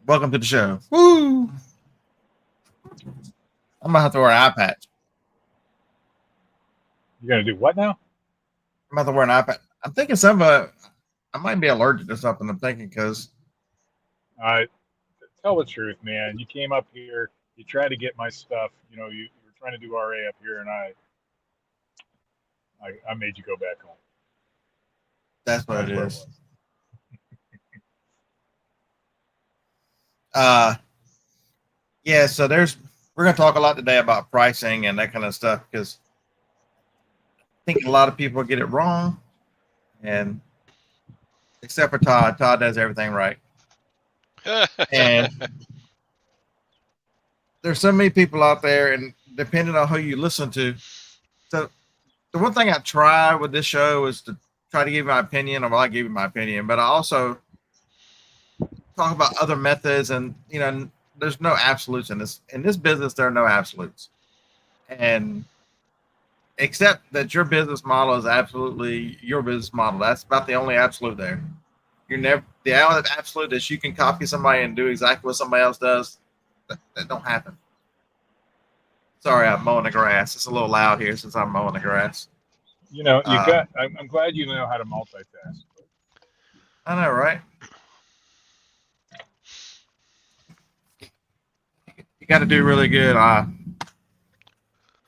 Welcome to the show. Woo! I'm gonna have to wear an eye patch. You're gonna do what now? I'm gonna have to wear an eye patch. I'm thinking I might be allergic to something. I'm thinking because Uh, Tell the truth, man. You came up here. You tried to get my stuff. You were trying to do RA up here, and I made you go back home. that's what That's it what it is. was. Uh, yeah. So we're gonna talk a lot today about pricing and that kind of stuff because I think a lot of people get it wrong, and except for Todd. Todd does everything right, and there's so many people out there, and depending on who you listen to. So the one thing I try with this show is to try to give my opinion. Well, I give you my opinion, but I also talk about other methods. And there's no absolutes in this. In this business, there are no absolutes, and except that your business model is absolutely your business model. That's about the only absolute there. You're never the only absolute is you can copy somebody and do exactly what somebody else does. That don't happen. Sorry, I'm mowing the grass. It's a little loud here since I'm mowing the grass. You Uh, got. I'm glad you know how to multitask. I know, right? You got to do really good.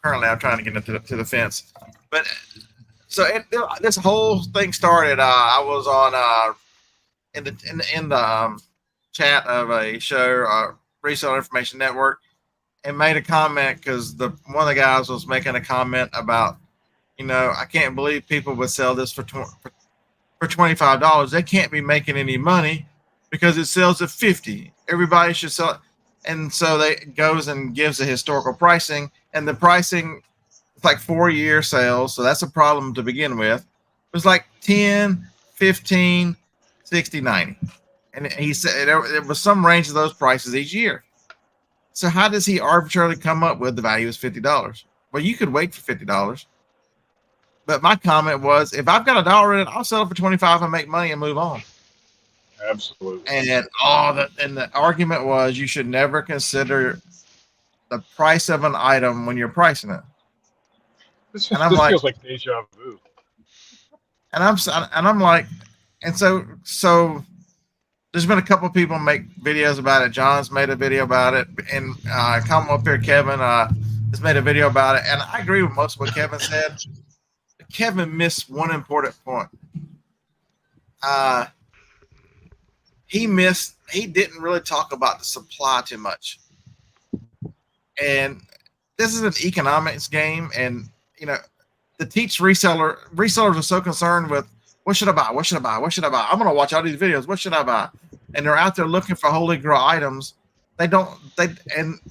Currently, I'm trying to get into the fence, but this whole thing started. I was on in the chat of a show, Reseller Information Network, and made a comment because the one of the guys was making a comment about, I can't believe people would sell this for $25. They can't be making any money because it sells at 50. Everybody should sell it. And so they goes and gives the historical pricing, and the pricing it's like 4-year sales. So that's a problem to begin with. It was like 10, 15, 60, 90. And he said there was some range of those prices each year. So how does he arbitrarily come up with the value is $50? Well, you could wait for $50. But my comment was, if I've got $1 in it, I'll sell it for 25 and make money and move on. Absolutely. And the argument was you should never consider the price of an item when you're pricing it. This feels like deja vu. And I'm like, and so there's been a couple of people make videos about it. John's made a video about it, and come up here, Kevin has made a video about it, and I agree with most of what Kevin said. Kevin missed one important point. He didn't really talk about the supply too much. And this is an economics game, and to teach resellers are so concerned with what should I buy? What should I buy? What should I buy? I'm gonna watch all these videos. What should I buy? And they're out there looking for holy grail items. And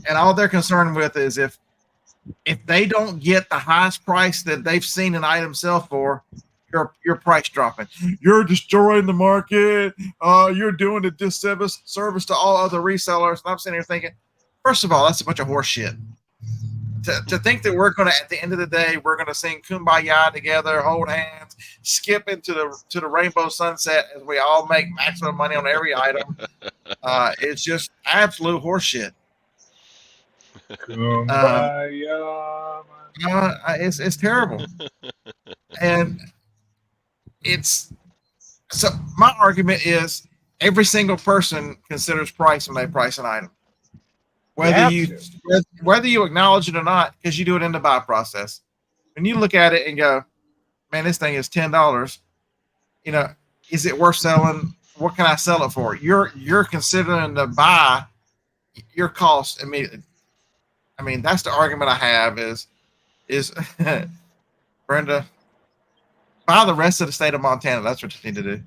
all they're concerned with is if they don't get the highest price that they've seen an item sell for, your price dropping. You're destroying the market. You're doing a disservice to all other resellers. And I'm sitting here thinking, first of all, that's a bunch of horse shit. To think that we're going to, at the end of the day, we're going to sing Kumbaya together, hold hands, skip into the rainbow sunset as we all make maximum money on every item. It's just absolute horse shit. Kumbaya. It's terrible. And so my argument is every single person considers price when they price an item. Whether you acknowledge it or not, because you do it in the buy process. When you look at it and go, man, this thing is $10, is it worth selling? What can I sell it for? You're considering the buy your cost immediately. I mean, that's the argument I have is Brenda, buy the rest of the state of Montana. That's what you need to do.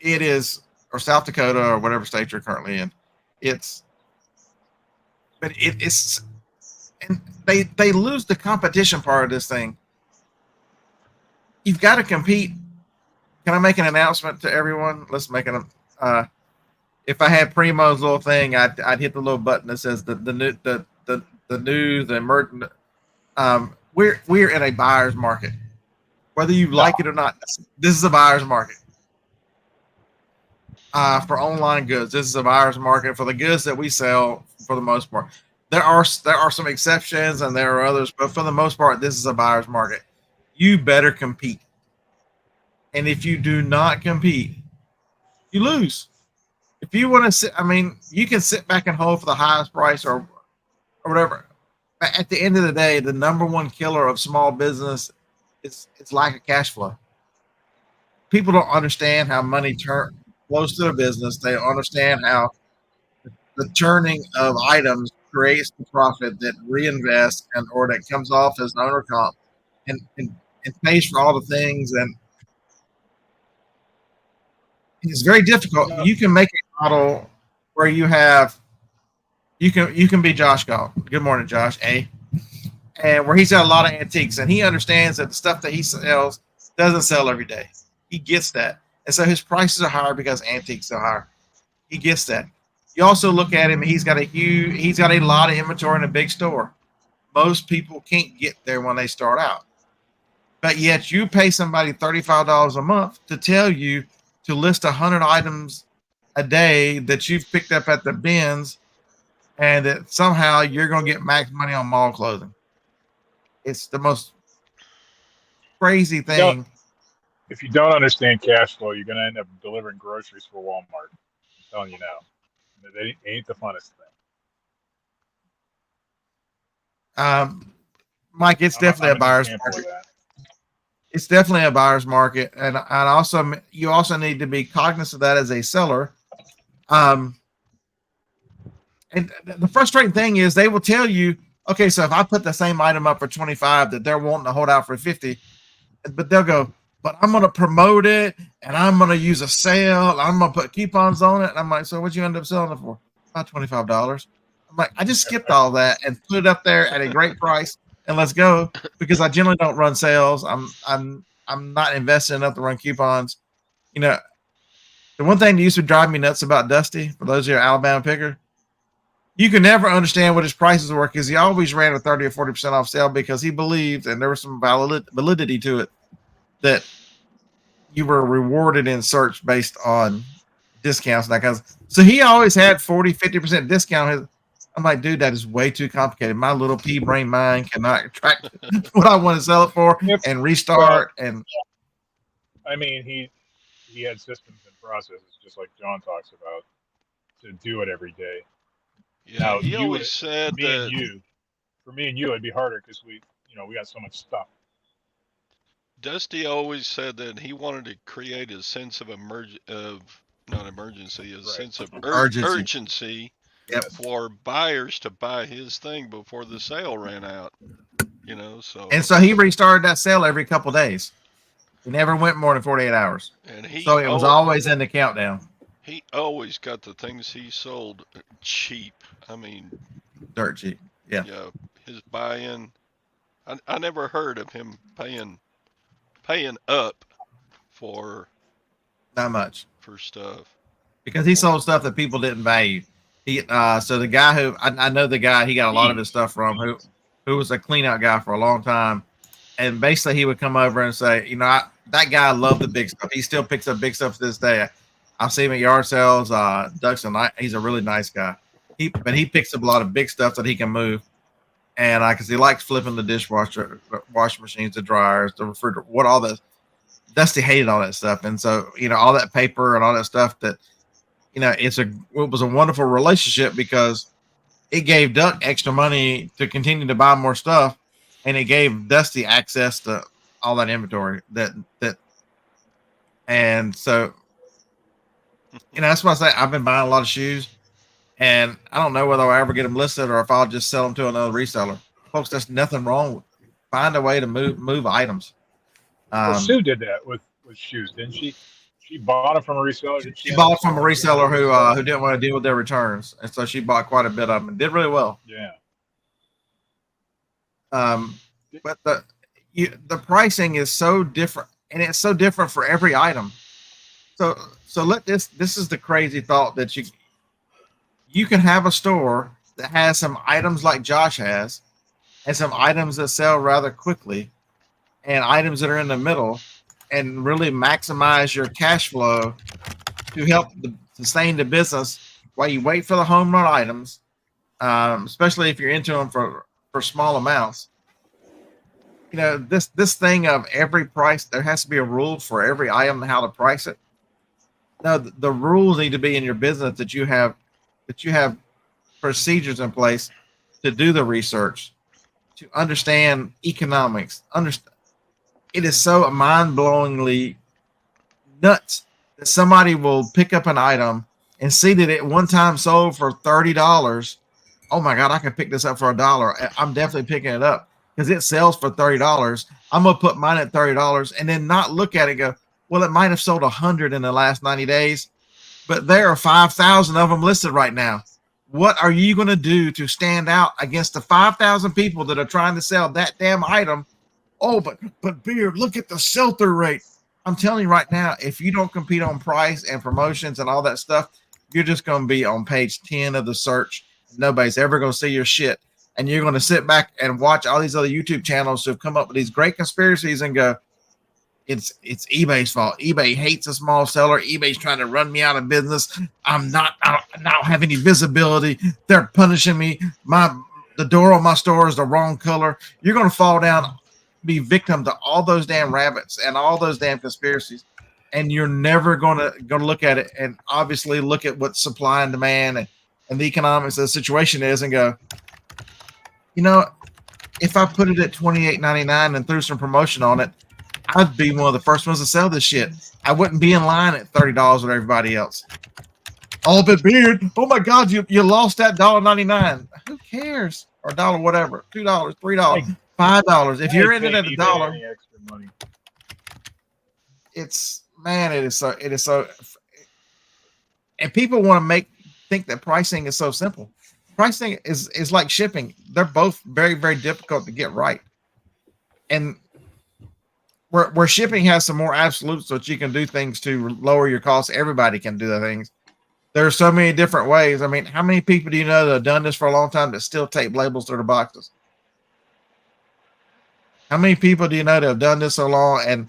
It is, or South Dakota or whatever state you're currently in. But it's, and they lose the competition part of this thing. You've got to compete. Can I make an announcement to everyone? Let's make an. If I had Primo's little thing, I'd hit the little button that says the news, the emergent. We're in a buyer's market, whether you like it or not. This is a buyer's market. For online goods. This is a buyer's market for the goods that we sell. For the most part, there are some exceptions and there are others, but for the most part, this is a buyer's market. You better compete, and if you do not compete, you lose. If you want to sit, I mean, you can sit back and hold for the highest price or whatever. But at the end of the day, the number one killer of small business is it's lack of cash flow. People don't understand how money flows to the business. They don't understand how the churning of items creates the profit that reinvests and or that comes off as an owner comp and pays for all the things. And it's very difficult. No, You can make a model where you can be Josh Gall. Good morning, Josh. And where he's got a lot of antiques and he understands that the stuff that he sells doesn't sell every day. He gets that. And so his prices are higher because antiques are higher. He gets that. You also look at him, he's got a lot of inventory in a big store. Most people can't get there when they start out. But yet you pay somebody $35 a month to tell you to list 100 items a day that you've picked up at the bins and that somehow you're going to get max money on mall clothing. It's the most crazy thing. if you don't understand cash flow, you're going to end up delivering groceries for Walmart. I'm telling you now. It ain't the funnest thing. Mike, it's definitely a buyer's market. It's definitely a buyer's market, and also you also need to be cognizant of that as a seller. And the frustrating thing is they will tell you, okay, so if I put the same item up for 25 that they're wanting to hold out for 50, but they'll go, but I'm going to promote it and I'm going to use a sale. I'm going to put coupons on it. And I'm like, so what'd you end up selling it for? About $25. I'm like, I just skipped all that and put it up there at a great price and let's go, because I generally don't run sales. I'm not invested enough to run coupons. You know, the one thing that used to drive me nuts about Dusty, for those of you Alabama picker, you can never understand what his prices were because he always ran a 30 or 40% off sale because he believed, and there was some validity to it, that you were rewarded in search based on discounts and that kind of stuff. So he always had 40, 50% discount. I'm like, dude, that is way too complicated. My little pea brain mind cannot track what I want to sell it for and restart. And I mean, he had systems and processes, just like John talks about, to do it every day. Yeah, now, he always said that. For me and you, it'd be harder because we got so much stuff. Dusty always said that he wanted to create a sense of not emergency, a sense of urgency yep. for buyers to buy his thing before the sale ran out. And so he restarted that sale every couple of days. He never went more than 48 hours. And so it was always in the countdown. He always got the things he sold cheap. I mean, dirt cheap. Yeah. Yeah. His buy-in. I never heard of him paying up for not much for stuff, because he sold stuff that people didn't value. So the guy who I know, the guy he got a lot of his stuff from, who was a clean out guy for a long time, and basically he would come over and say, that guy loved the big stuff. He still picks up big stuff to this day. I've seen him at yard sales. He's a really nice guy. But he picks up a lot of big stuff that he can move. And because he likes flipping the dishwasher, washing machines, the dryers, the refrigerator, all the Dusty hated all that stuff. And so, all that paper and all that stuff that, it was a wonderful relationship because it gave Duck extra money to continue to buy more stuff. And it gave Dusty access to all that inventory and so, that's why I say I've been buying a lot of shoes. And I don't know whether I'll ever get them listed or if I'll just sell them to another reseller. Folks, there's nothing wrong with find a way to move items. Well, Sue did that with shoes, didn't she? She bought them from a reseller. She bought from a reseller who didn't want to deal with their returns, and so she bought quite a bit of them and did really well. Yeah. But the pricing is so different, and it's so different for every item. So this is the crazy thought that you can have a store that has some items like Josh has and some items that sell rather quickly and items that are in the middle and really maximize your cash flow to help sustain the business while you wait for the home run items, especially if you're into them for small amounts. You know, this thing of every price, there has to be a rule for every item and how to price it. No, the rules need to be in your business that you have procedures in place to do the research, to understand economics. It is so mind-blowingly nuts that somebody will pick up an item and see that it one time sold for $30. Oh my God, I can pick this up for $1. I'm definitely picking it up because it sells for $30. I'm gonna put mine at $30 and then not look at it and go, well, it might have sold 100 in the last 90 days, but there are 5,000 of them listed right now. What are you going to do to stand out against the 5,000 people that are trying to sell that damn item? Oh, but Beard, look at the sell-through rate. I'm telling you right now, if you don't compete on price and promotions and all that stuff, you're just going to be on page 10 of the search. Nobody's ever going to see your shit. And you're going to sit back and watch all these other YouTube channels who have come up with these great conspiracies and go, it's eBay's fault. eBay hates a small seller. eBay's trying to run me out of business. I don't have any visibility. They're punishing me. The door on my store is the wrong color. You're going to fall down, be victim to all those damn rabbits and all those damn conspiracies. And you're never going to look at it and obviously look at what supply and demand and the economics of the situation is and go, you know, if I put it at $28.99 and threw some promotion on it, I'd be one of the first ones to sell this shit. I wouldn't be in line at $30 with everybody else. Oh, but Beard, oh my God, you lost that $1.99. Who cares? Or $1, whatever. $2, $3, $5. If you're in it at $1, extra money. it is so, and people want to think that pricing is so simple. Pricing is like shipping. They're both very, very difficult to get right. And where shipping has some more absolutes so that you can do things to lower your costs. Everybody can do the things. There are so many different ways. I mean, how many people do you know that have done this for a long time that still tape labels to their boxes? How many people do you know that have done this so long and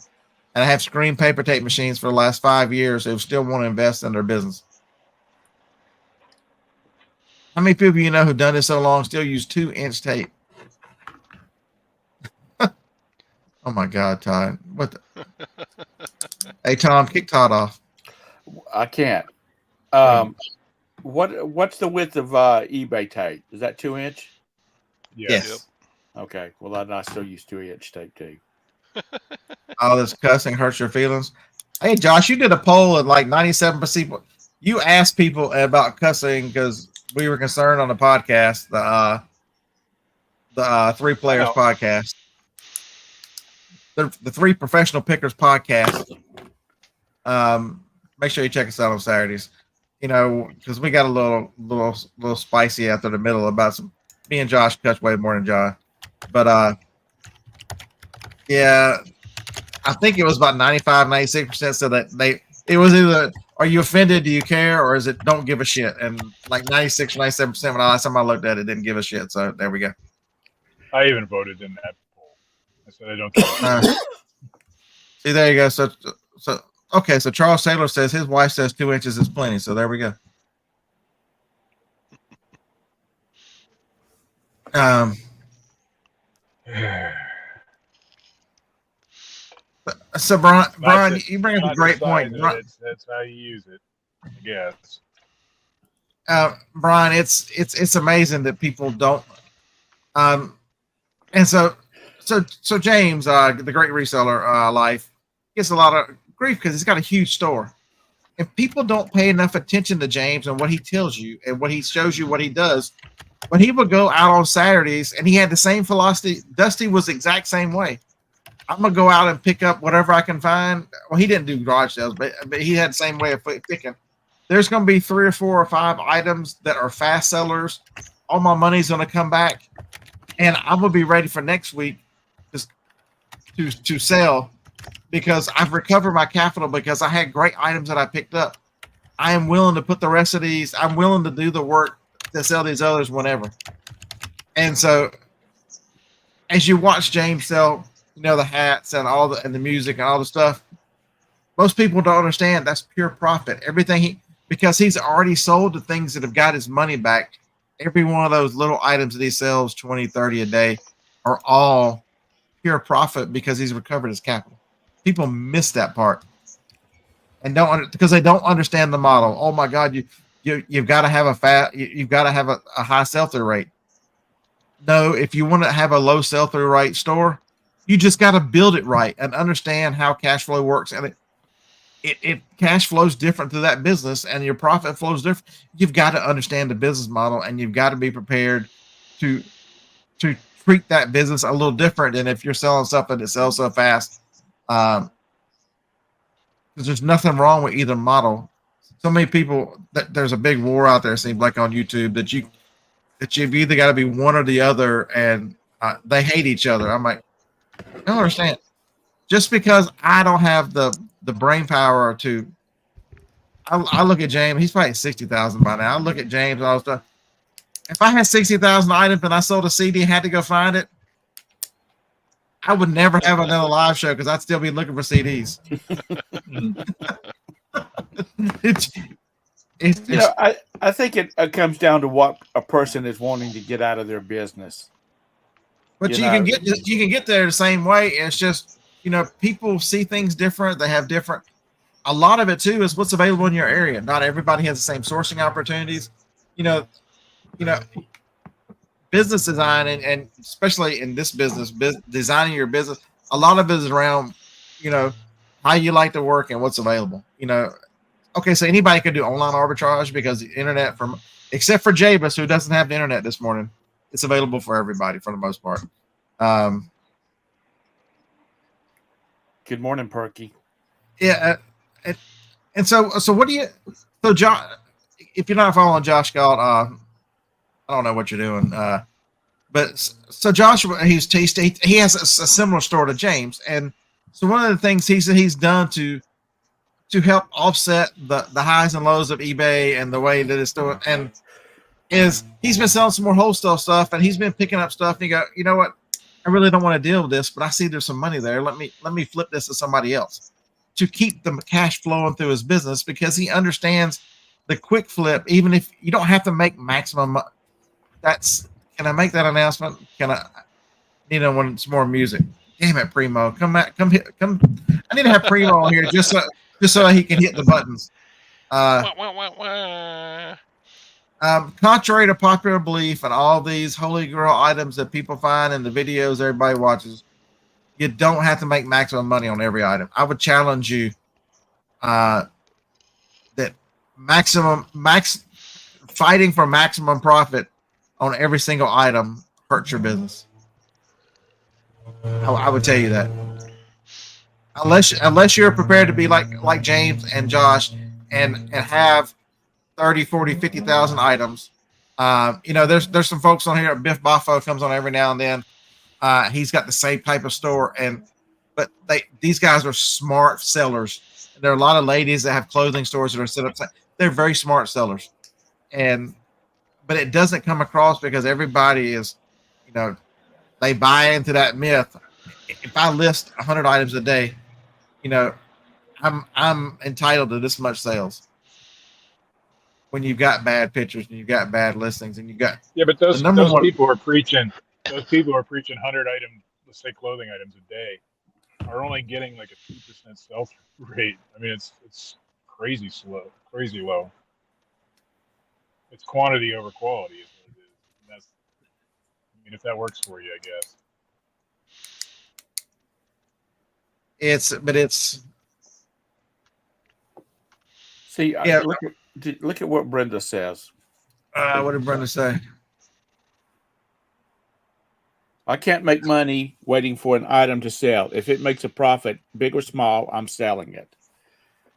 have screen paper tape machines for the last 5 years who still want to invest in their business? How many people you know who've done this so long still use 2-inch tape? Oh my God, Todd! What? Hey, Tom, kick Todd off. I can't. What's the width of eBay tape? Is that 2-inch? Yes. Yep. Okay. Well, I still use 2-inch tape too. All this cussing hurts your feelings. Hey, Josh, you did a poll and like 97%. You asked people about cussing because we were concerned on the podcast, the Three Players podcast. The Three Professional Pickers podcast. Make sure you check us out on Saturdays. You know, because we got a little spicy after the middle about me and Josh cuss way more than John. But yeah, I think it was about 95, 96% said that it was either are you offended, do you care, or is it don't give a shit? And like 96 or 97% when the last time I looked at it didn't give a shit. So there we go. I even voted in that poll. I said I don't care. See, there you go. So okay, so Charles Taylor says his wife says 2 inches is plenty. So there we go. So Brian, you bring up a great point. That's how you use it, I guess. Brian, it's amazing that people don't. And so James, the great reseller life, gets a lot of grief because he's got a huge store. If people don't pay enough attention to James and what he tells you and what he shows you what he does, when he would go out on Saturdays and he had the same philosophy, Dusty was the exact same way. I'm gonna go out and pick up whatever I can find. Well, he didn't do garage sales, but he had the same way of picking. There's gonna be 3 or 4 or 5 items that are fast sellers. All my money's gonna come back, and I'm gonna be ready for next week to sell because I've recovered my capital because I had great items that I picked up. I am willing to put the rest of these. I'm willing to do the work to sell these others whenever. And so, as you watch James sell, you know, the hats and the music and all the stuff, Most people don't understand that's pure profit. Everything because he's already sold the things that have got his money back. Every one of those little items that he sells 20, 30 a day are all pure profit because he's recovered his capital. People miss that part and because they don't understand the model. Oh my God, you've got to have you've got to have a high sell-through rate. No, if you want to have a low sell-through rate store, you just got to build it right and understand how cash flow works. And it cash flows different to that business, and your profit flows different. You've got to understand the business model, and you've got to be prepared to treat that business a little different than if you're selling something that sells so fast. Because there's nothing wrong with either model. So many people there's a big war out there, it seems like on YouTube, that you've either got to be one or the other, and they hate each other. I'm like, I don't understand. Just because I don't have the brain power to, I look at James. He's probably 60,000 by now. I look at James and all stuff. If I had 60,000 items and I sold a CD and had to go find it, I would never have another live show because I'd still be looking for CDs. I think it comes down to what a person is wanting to get out of their business. But you can get there the same way. It's just, people see things different. They have different. A lot of it too is what's available in your area. Not everybody has the same sourcing opportunities. Business design and especially in this business, designing your business. A lot of it is around, how you like to work and what's available. Okay, so anybody could do online arbitrage because the internet, except for Jabus, who doesn't have the internet this morning, it's available for everybody for the most part. Good morning, Perky. Yeah, and so what do you? So Josh, if you're not following Josh Galt, I don't know what you're doing. But so Josh, he has a similar story to James, and so one of the things he's done to help offset the highs and lows of eBay and the way that it's doing, and is he's been selling some more wholesale stuff, and he's been picking up stuff. And you go, you know what? I really don't want to deal with this, but I see there's some money there. Let me flip this to somebody else to keep the cash flowing through his business because he understands the quick flip. Even if you don't have to make maximum, can I make that announcement? Can I? When it's more music. Damn it, Primo, come back, come. I need to have Primo on here just so he can hit the buttons. Contrary to popular belief and all these holy grail items that people find in the videos everybody watches, you don't have to make maximum money on every item. I would challenge you that fighting for maximum profit on every single item hurts your business. I would tell you that. Unless you're prepared to be like James and Josh and have 30, 40, 50,000 items. There's some folks on here. Biff Boffo comes on every now and then. He's got the same type of store, but these guys are smart sellers. There are a lot of ladies that have clothing stores that are set up. They're very smart sellers, but it doesn't come across because everybody is, they buy into that myth. If I list 100 items a day, I'm entitled to this much sales. When you've got bad pictures and you've got bad listings and you've got but those people are preaching. Those people are preaching 100 items, let's say clothing items a day, are only getting like a 2% sell-through rate. I mean, it's crazy low. It's quantity over quality is what it is. And if that works for you, I guess. See, look at what Brenda says. What did Brenda say? I can't make money waiting for an item to sell. If it makes a profit, big or small, I'm selling it.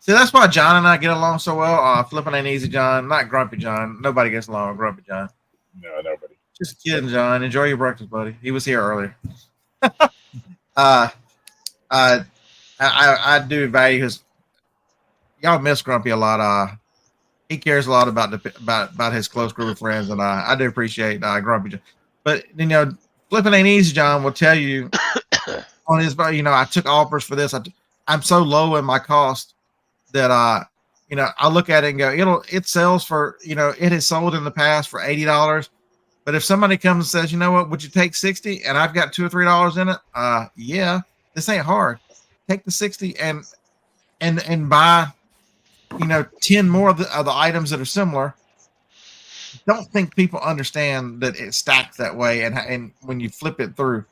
See, that's why John and I get along so well. Flipping ain't easy, John. Not Grumpy John. Nobody gets along with Grumpy John. No, nobody. Just kidding, John. Enjoy your breakfast, buddy. He was here earlier. I do value his. Y'all miss Grumpy a lot. He cares a lot about his close group of friends, and I do appreciate Grumpy John. But flipping ain't easy, John will tell you on his. I took offers for this. I'm so low in my cost that I look at it and go, it sells for, it has sold in the past for $80. But if somebody comes and says, you know what, would you take 60 and I've got $2 or $3 in it? Yeah, this ain't hard. Take the 60 and buy, 10 more of the items that are similar. Don't think people understand that it stacks that way. And when you flip it through,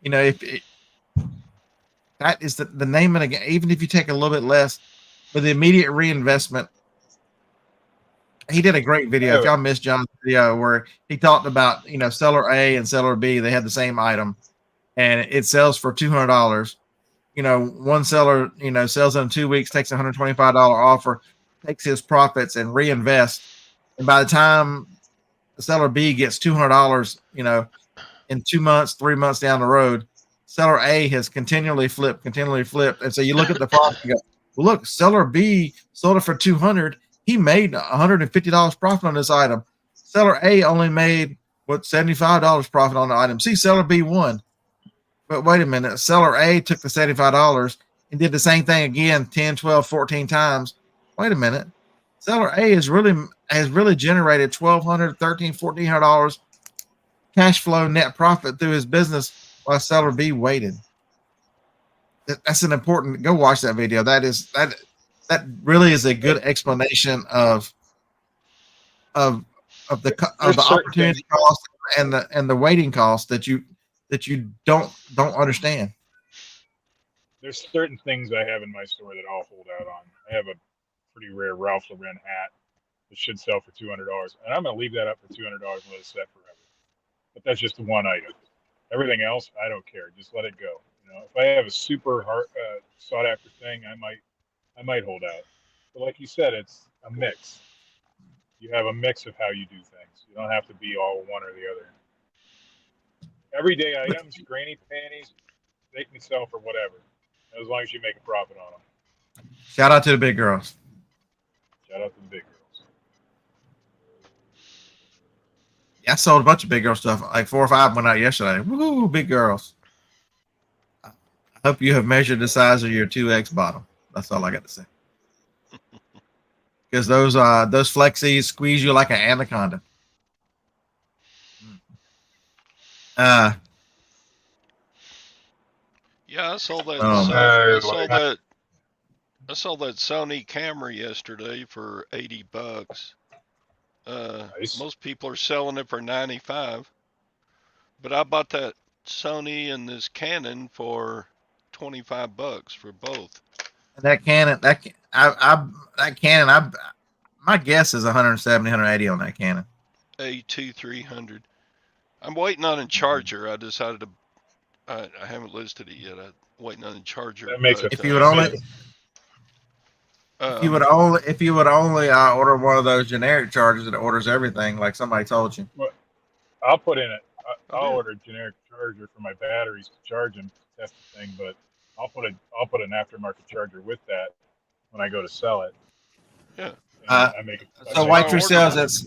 if that is the name of the game, even if you take a little bit less for the immediate reinvestment. He did a great video. If y'all missed John's video where he talked about, seller A and seller B, they had the same item and it sells for $200. One seller, sells in 2 weeks, takes $125 offer, takes his profits and reinvests. And by the time the seller B gets $200, in 2 months, 3 months down the road, seller A has continually flipped. And so you look at the profit and go, well, look, seller B sold it for $200. He made $150 profit on this item. Seller A only made $75 profit on the item. See, seller B won. But wait a minute. Seller A took the $75 and did the same thing again 10, 12, 14 times. Wait a minute. Seller A has really generated $1,200, $1,300, $1,400 cash flow net profit through his business while seller B waited. That's an important. Go watch that video. That really is a good explanation of the opportunity cost and the waiting cost that you don't understand. There's certain things I have in my store that I'll hold out on. I have a pretty rare Ralph Lauren hat that should sell for $200, and I'm going to leave that up for $200 and let it set forever. But that's just one item. Everything else, I don't care. Just let it go. If I have a super sought after thing, I might hold out. But like you said, it's a mix. You have a mix of how you do things. You don't have to be all one or the other. Everyday items, granny panties, they can sell for whatever, as long as you make a profit on them. Shout out to the big girls. Shout out to the big girls. Yeah, I sold a bunch of big girl stuff. Like 4 or 5 went out yesterday. Woo, big girls. I hope you have measured the size of your 2X bottom. That's all I got to say. Because those flexies squeeze you like an anaconda. Yeah, I saw that. I saw that Sony camera yesterday for $80. Nice. Most people are selling it for $95, but I bought that Sony and this Canon for $25 for both. That Canon, my guess is 170, 180 on that Canon. A2300. I'm waiting on a charger. I decided to. I haven't listed it yet. I'm waiting on a charger. That makes it. If you would only order one of those generic chargers that orders everything, like somebody told you. Well, I'll put in it. I'll order a generic charger for my batteries to charge them, test the thing. But I'll put an aftermarket charger with that when I go to sell it. Yeah. I make it. So White Tree Sales, that's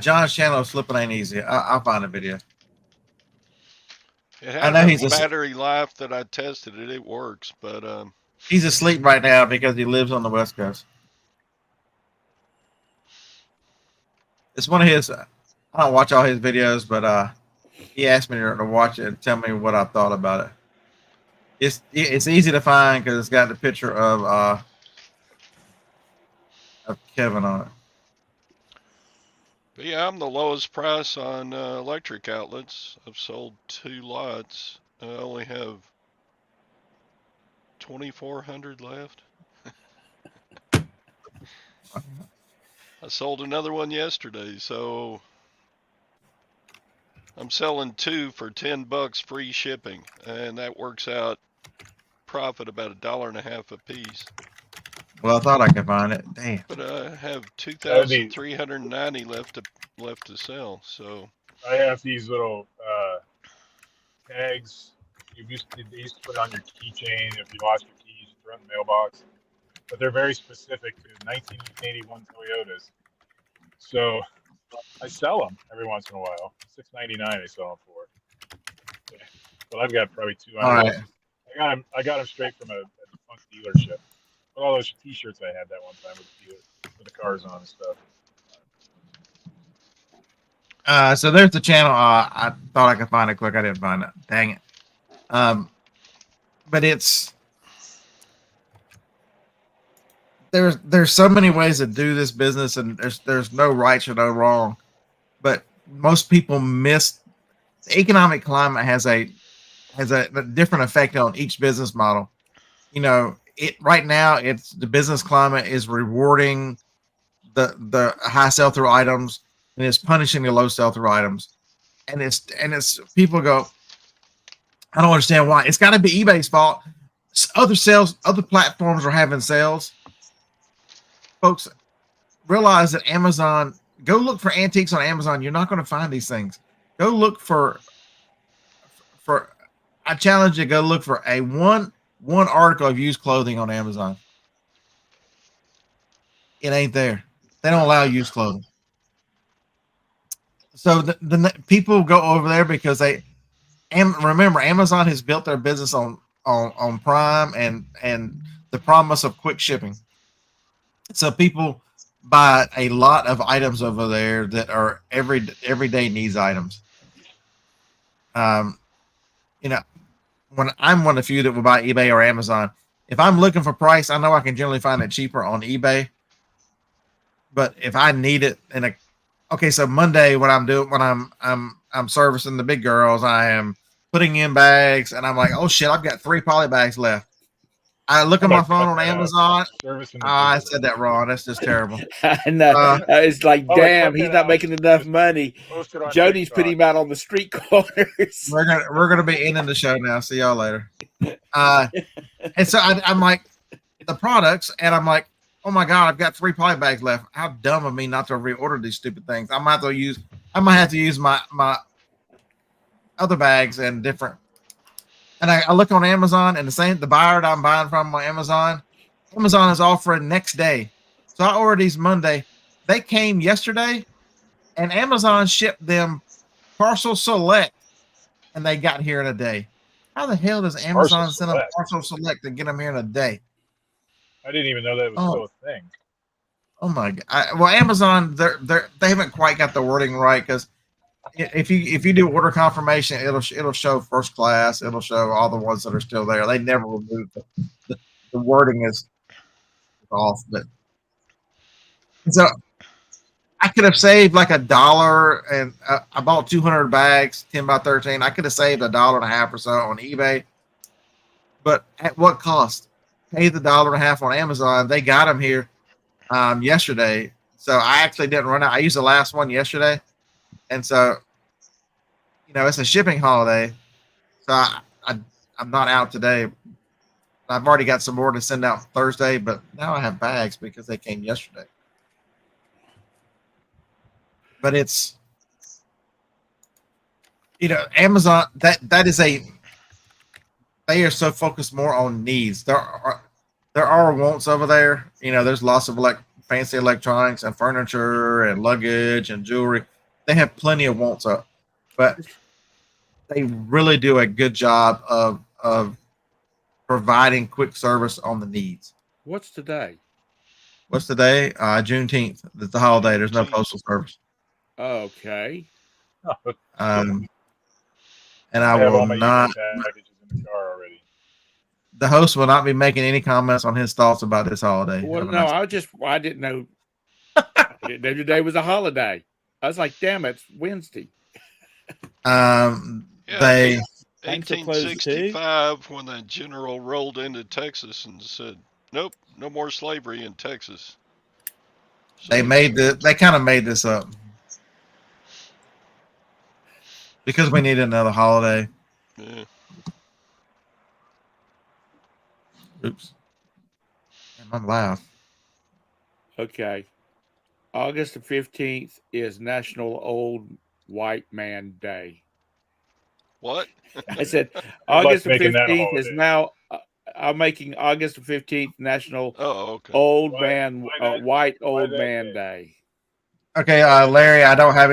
John's channel is Flipping Ain't Easy. I'll find a video. It has a battery life that I tested it. It works, but he's asleep right now because he lives on the West Coast. It's one of his. I don't watch all his videos, but he asked me to watch it and tell me what I thought about it. It's easy to find because it's got the picture of Kevin on it. But yeah, I'm the lowest price on electric outlets. I've sold 2 lots. I only have 2,400 left. I sold another one yesterday, so I'm selling 2 for $10 free shipping, and that works out profit about $1.50 a piece. Well, I thought I could find it. Damn. But I have 2,390 left to sell. So I have these little tags. They used to put on your keychain if you lost your keys, you throw it in the mailbox. But they're very specific to 1981 Toyotas. So I sell them every once in a while. $6.99 I sell them for. Yeah. But I've got probably 200. All right. I got them straight from a punk dealership. But all those T-shirts I had that one time with the cars on and stuff. So there's the channel. I thought I could find it quick. I didn't find it. Dang it. But there's so many ways to do this business, and there's no right or no wrong. But most people miss the economic climate has a different effect on each business model. You know, right now it's the business climate is rewarding the high sell through items and it's punishing the low sell through items. And it's people go, I don't understand why. It's got to be eBay's fault. Other platforms are having sales. Folks, realize that Amazon, go look for antiques on Amazon. You're not going to find these things. Go look for I challenge you to go look for a one article of used clothing on Amazon. It ain't there. They don't allow used clothing. So the people go over there because remember, Amazon has built their business on Prime and the promise of quick shipping. So people buy a lot of items over there that are everyday needs items. You know, when I'm one of the few that will buy eBay or Amazon, if I'm looking for price, I know I can generally find it cheaper on eBay. But if I need it so Monday when I'm servicing the big girls, I am putting in bags and I'm like, oh shit, I've got 3 poly bags left. I look at my phone on Amazon. I said that wrong. That's just terrible. I know. It's like, damn, he's not making enough money. Jody's TikTok. putting him out on the street corners. We're gonna be ending the show now. See y'all later. And so I'm like the products, and I'm like, oh my god, I've got 3 poly bags left. How dumb of me not to reorder these stupid things. I might have to use my other bags and different. And I look on Amazon, and the buyer that I'm buying from on Amazon is offering next day. So I ordered these Monday. They came yesterday, and Amazon shipped them parcel select, and they got here in a day. How the hell does Amazon send them parcel select and get them here in a day? I didn't even know that was still a thing. Oh my god! Well, Amazon, they haven't quite got the wording right, because if you do order confirmation, it'll show first class. It'll show all the ones that are still there. They never remove the wording is off. But so I could have saved like $1, and I bought 200 bags, 10 by 13. I could have saved $1.50 or so on eBay. But at what cost? Pay the $1.50 on Amazon. They got them here yesterday, so I actually didn't run out. I used the last one yesterday. And so, it's a shipping holiday. So I'm not out today. I've already got some more to send out Thursday, but now I have bags because they came yesterday. But it's, Amazon, that is they are so focused more on needs. There are wants over there. There's lots of fancy electronics and furniture and luggage and jewelry. They have plenty of wants up, but they really do a good job of providing quick service on the needs. What's today? What's today? Juneteenth. It's the holiday. There's no postal service. Okay. And I will not. Packages in the car already. The host will not be making any comments on his thoughts about this holiday. Well, no, I didn't know. Today was a holiday. I was like, damn, it's Wednesday. They 1865 when the general rolled into Texas and said, "Nope, no more slavery in Texas." So they kind of made this up because we needed another holiday. Yeah. Oops, I'm loud. Okay. August the 15th is National Old White Man Day. What? I said August the 15th is now. I'm making August the 15th National Old White Old Man Day. Okay, Larry, I don't have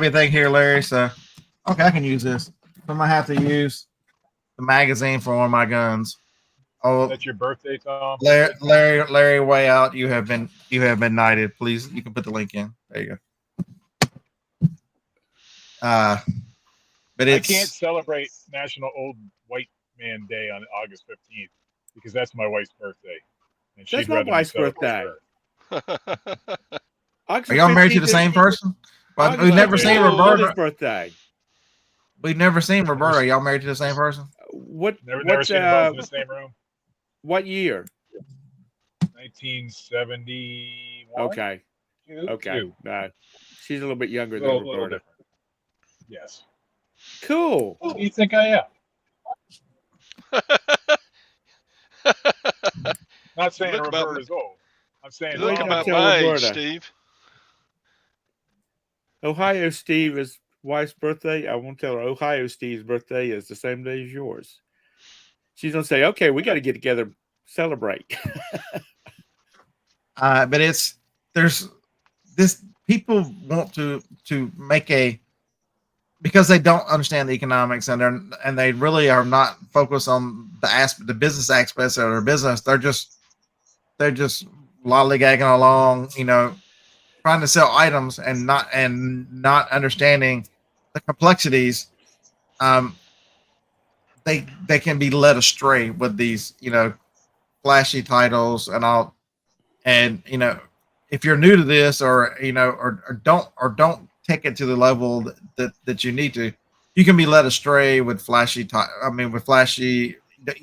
anything here, Larry. So, okay, I can use this. I'm gonna have to use the magazine for one of my guns. Oh, that's your birthday, Tom. Larry, way out. You have been knighted. Please, you can put the link in. There you go. But I can't celebrate National Old White Man Day on August 15th because that's my wife's birthday, and that's my wife's birthday. Are y'all married to the same person? Well, we've never seen Roberta's birthday. We've never seen Roberta. Are y'all married to the same person? Never seen them both in the same room. What year? 1971. Okay. No, she's a little bit younger than Roberta. Yes. Cool. Who do you think I am? Not saying Roberta's old. I'm saying look about my age, Steve. Ohio Steve's wife's birthday. I won't tell her Ohio Steve's birthday is the same day as yours. She's gonna say, "Okay, we got to get together, celebrate." But there's this people want to make because they don't understand the economics and they really are not focused on the business aspects of their business. They're just lollygagging along, trying to sell items and not understanding the complexities. They can be led astray with these, flashy titles and all. And, if you're new to this or don't take it to the level that you need to, you can be led astray with flashy. You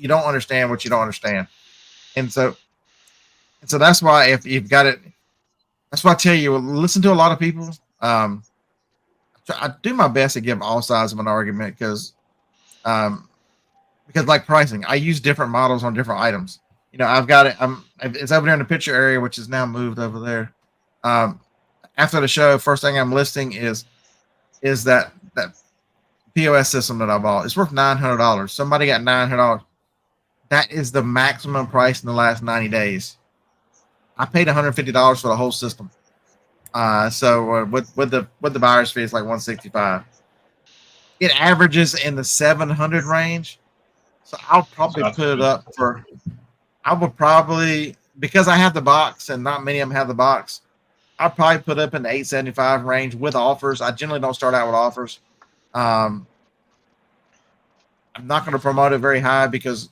don't understand what you don't understand. And so that's why if you've got it, that's why I tell you, listen to a lot of people. I do my best to give all sides of an argument because like pricing, I use different models on different items. I've got it. It's over there in the picture area, which is now moved over there. After the show, first thing I'm listing is that POS system that I bought. It's worth $900. Somebody got $900. That is the maximum price in the last 90 days. I paid $150 for the whole system. So with the buyer's fee, it's like $165. It averages in the 700 range. So I'll probably put it up for. I would probably, because I have the box and not many of them have the box, I'll probably put up in the 875 range with offers. I generally don't start out with offers. I'm not going to promote it very high because,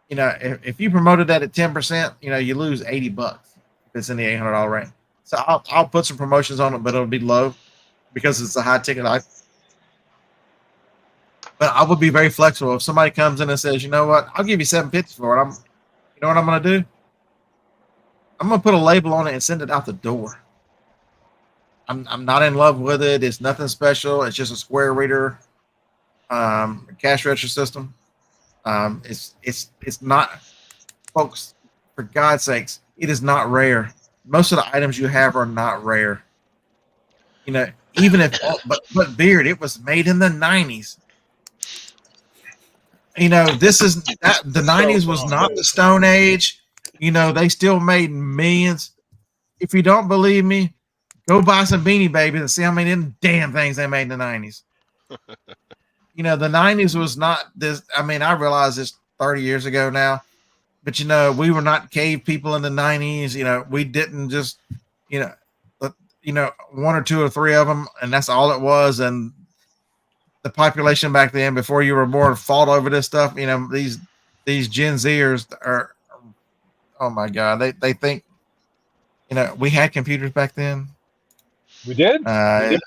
if you promoted that at 10%, you lose $80 if it's in the $800 range. So I'll put some promotions on it, but it'll be low because it's a high ticket item. But I would be very flexible. If somebody comes in and says, you know what, I'll give you $750 for it. You know what I'm going to do? I'm going to put a label on it and send it out the door. I'm not in love with it. It's nothing special. It's just a square reader, cash register system. It's not, folks, for God's sakes, it is not rare. Most of the items you have are not rare. Even if, but Beard, it was made in the 90s. This is that the 90s was not the Stone Age. They still made millions. If you don't believe me, go buy some Beanie Babies and see how many damn things they made in the 90s. The 90s was not this. I realize it's 30 years ago now, but we were not cave people in the 90s. We didn't just, one or two or three of them, and that's all it was. And the population back then, before you were born, fought over this stuff. These Gen Zers are, oh my God, they think, we had computers back then. We did. We had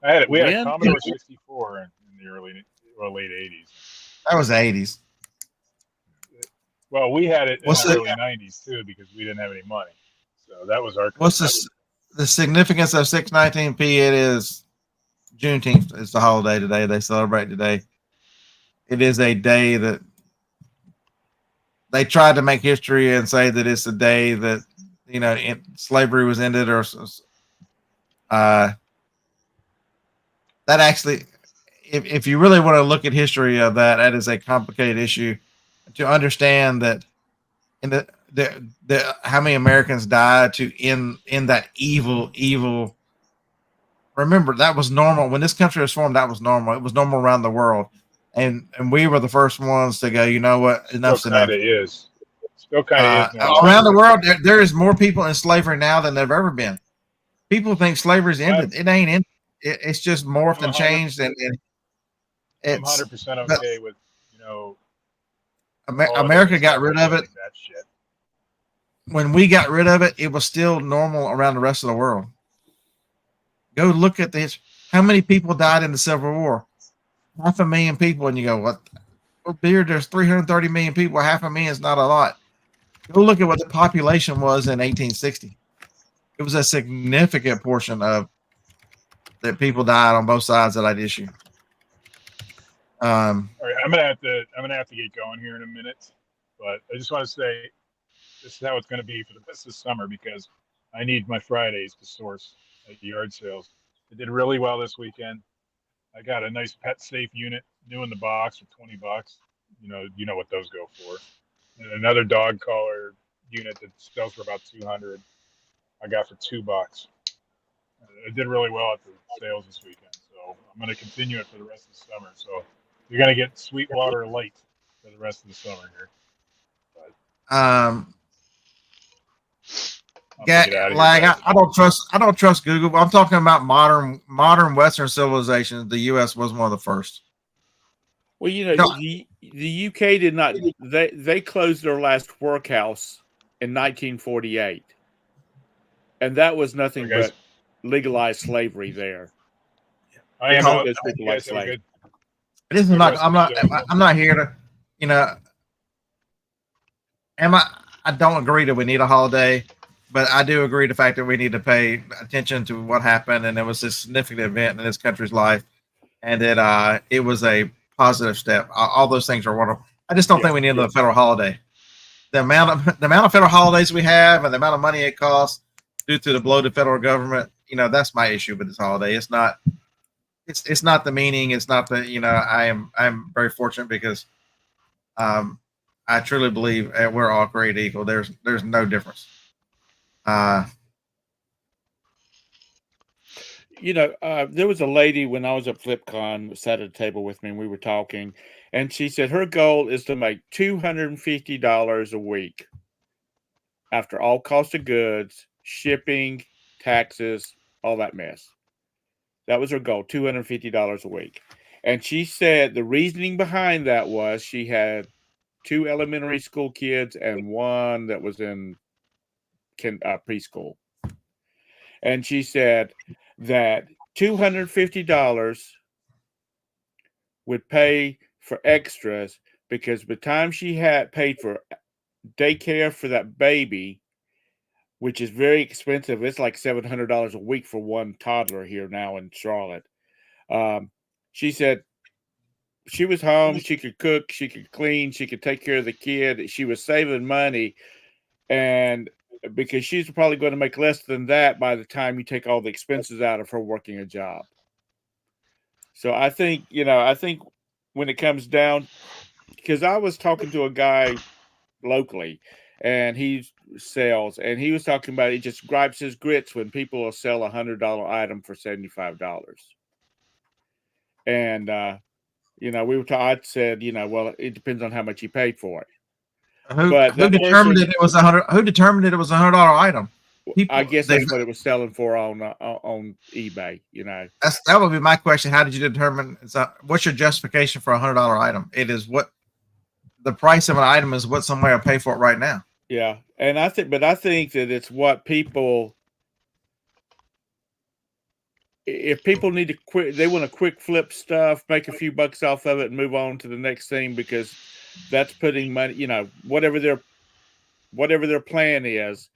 a Commodore 64 in the early or late 80s. That was the 80s. Well, we had it in the early 90s too because we didn't have any money. So that was our. What's the significance of 619p? It is Juneteenth. It's the holiday today. They celebrate today. It is a day that they tried to make history and say that it's a day that slavery was ended, or that actually, if you really want to look at history of that is a complicated issue to understand that in the how many Americans died to end that evil. Remember, that was normal when this country was formed. That was normal. It was normal around the world, and we were the first ones to go, you know what, enough's enough. Still kind of is now. Around the world, there is more people in slavery now than there've ever been. People think slavery's ended. It ain't ended. It's just morphed and changed, and it's. I'm 100% okay with America got rid of it. That shit. When we got rid of it, it was still normal around the rest of the world. Go look at this. How many people died in the Civil War? 500,000 people, and you go, what? Well, there's 330 million people. 500,000 is not a lot. Go look at what the population was in 1860. It was a significant portion of that people died on both sides of that issue. All right, I'm gonna have to get going here in a minute, but I just want to say this is how it's going to be for the rest of the summer because I need my Fridays to source at yard sales. I did really well this weekend. I got a nice pet safe unit, new in the box for $20. You know what those go for. And another dog collar unit that sells for about $200. I got for $2. I did really well at the sales this weekend, so I'm going to continue it for the rest of the summer. So you're going to get Sweetwater Light for the rest of the summer here. But, I don't trust Google. But I'm talking about modern Western civilizations. The U.S. was one of the first. Well, the UK did not. They closed their last workhouse in 1948, and that was nothing but legalized slavery there. I am not. This is not. I'm not here to. I don't agree that we need a holiday, but I do agree the fact that we need to pay attention to what happened, and it was a significant event in this country's life, and that it was a positive step. All those things are wonderful. I just don't think we need a federal holiday. The amount of federal holidays we have and the amount of money it costs due to the bloated federal government, that's my issue with this holiday. It's not the meaning. It's not the, I'm very fortunate because I truly believe we're all created equal. There's no difference. There was a lady when I was at FlipCon sat at a table with me and we were talking, and she said her goal is to make $250 a week after all cost of goods, shipping, taxes, all that mess. That was her goal, $250 a week. And she said the reasoning behind that was she had 2 elementary school kids and 1 that was in preschool. And she said that $250 would pay for extras because by the time she had paid for daycare for that baby, which is very expensive, it's like $700 a week for one toddler here now in Charlotte. She said she was home, she could cook, she could clean, she could take care of the kid. She was saving money, and because she's probably going to make less than that by the time you take all the expenses out of her working a job. So I think when it comes down, because I was talking to a guy locally and he sells, and he was talking about he just gripes his grits when people will sell $100 item for $75. And, we were I said, well, it depends on how much you paid for it. Who determined it was $100 item? I guess that's what it was selling for on eBay. That would be my question. How did you determine? What's your justification for $100 item? It is what the price of an item is. What somebody will pay for it right now. Yeah, and I think that it's what people. If people need to they want to quick flip stuff, make a few bucks off of it, and move on to the next thing because that's putting money. Whatever their plan is,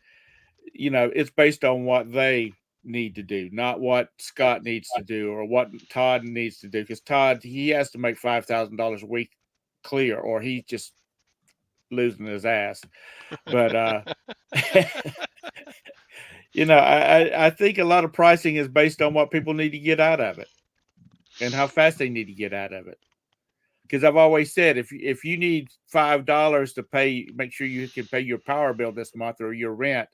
it's based on what they need to do, not what Scott needs to do or what Todd needs to do. Because Todd, he has to make $5,000 a week clear, or he's just losing his ass. But I think a lot of pricing is based on what people need to get out of it and how fast they need to get out of it. Because I've always said, if you need $5 to make sure you can pay your power bill this month or your rent,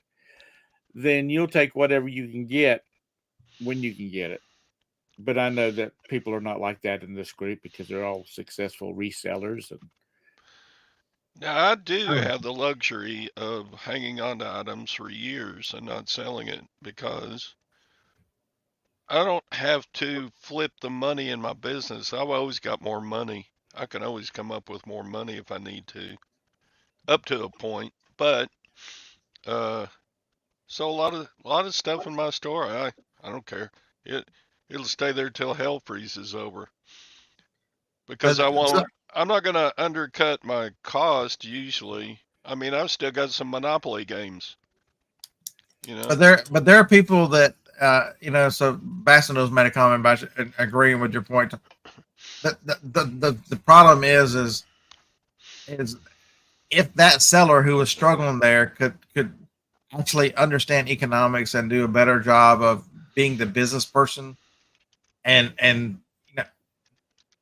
then you'll take whatever you can get when you can get it. But I know that people are not like that in this group because they're all successful resellers. And Now, I do have the luxury of hanging on to items for years and not selling it because I don't have to flip the money in my business. I've always got more money. I can always come up with more money if I need to, up to a point. But so a lot of stuff in my store, I don't care. It'll stay there till hell freezes over because I So, won't. I'm not gonna undercut my cost usually. I mean, I've still got some Monopoly games. You know. but there are people that So Bassinos made a comment about agreeing with your point. The problem is if that seller who was struggling there could actually understand economics and do a better job of being the business person, and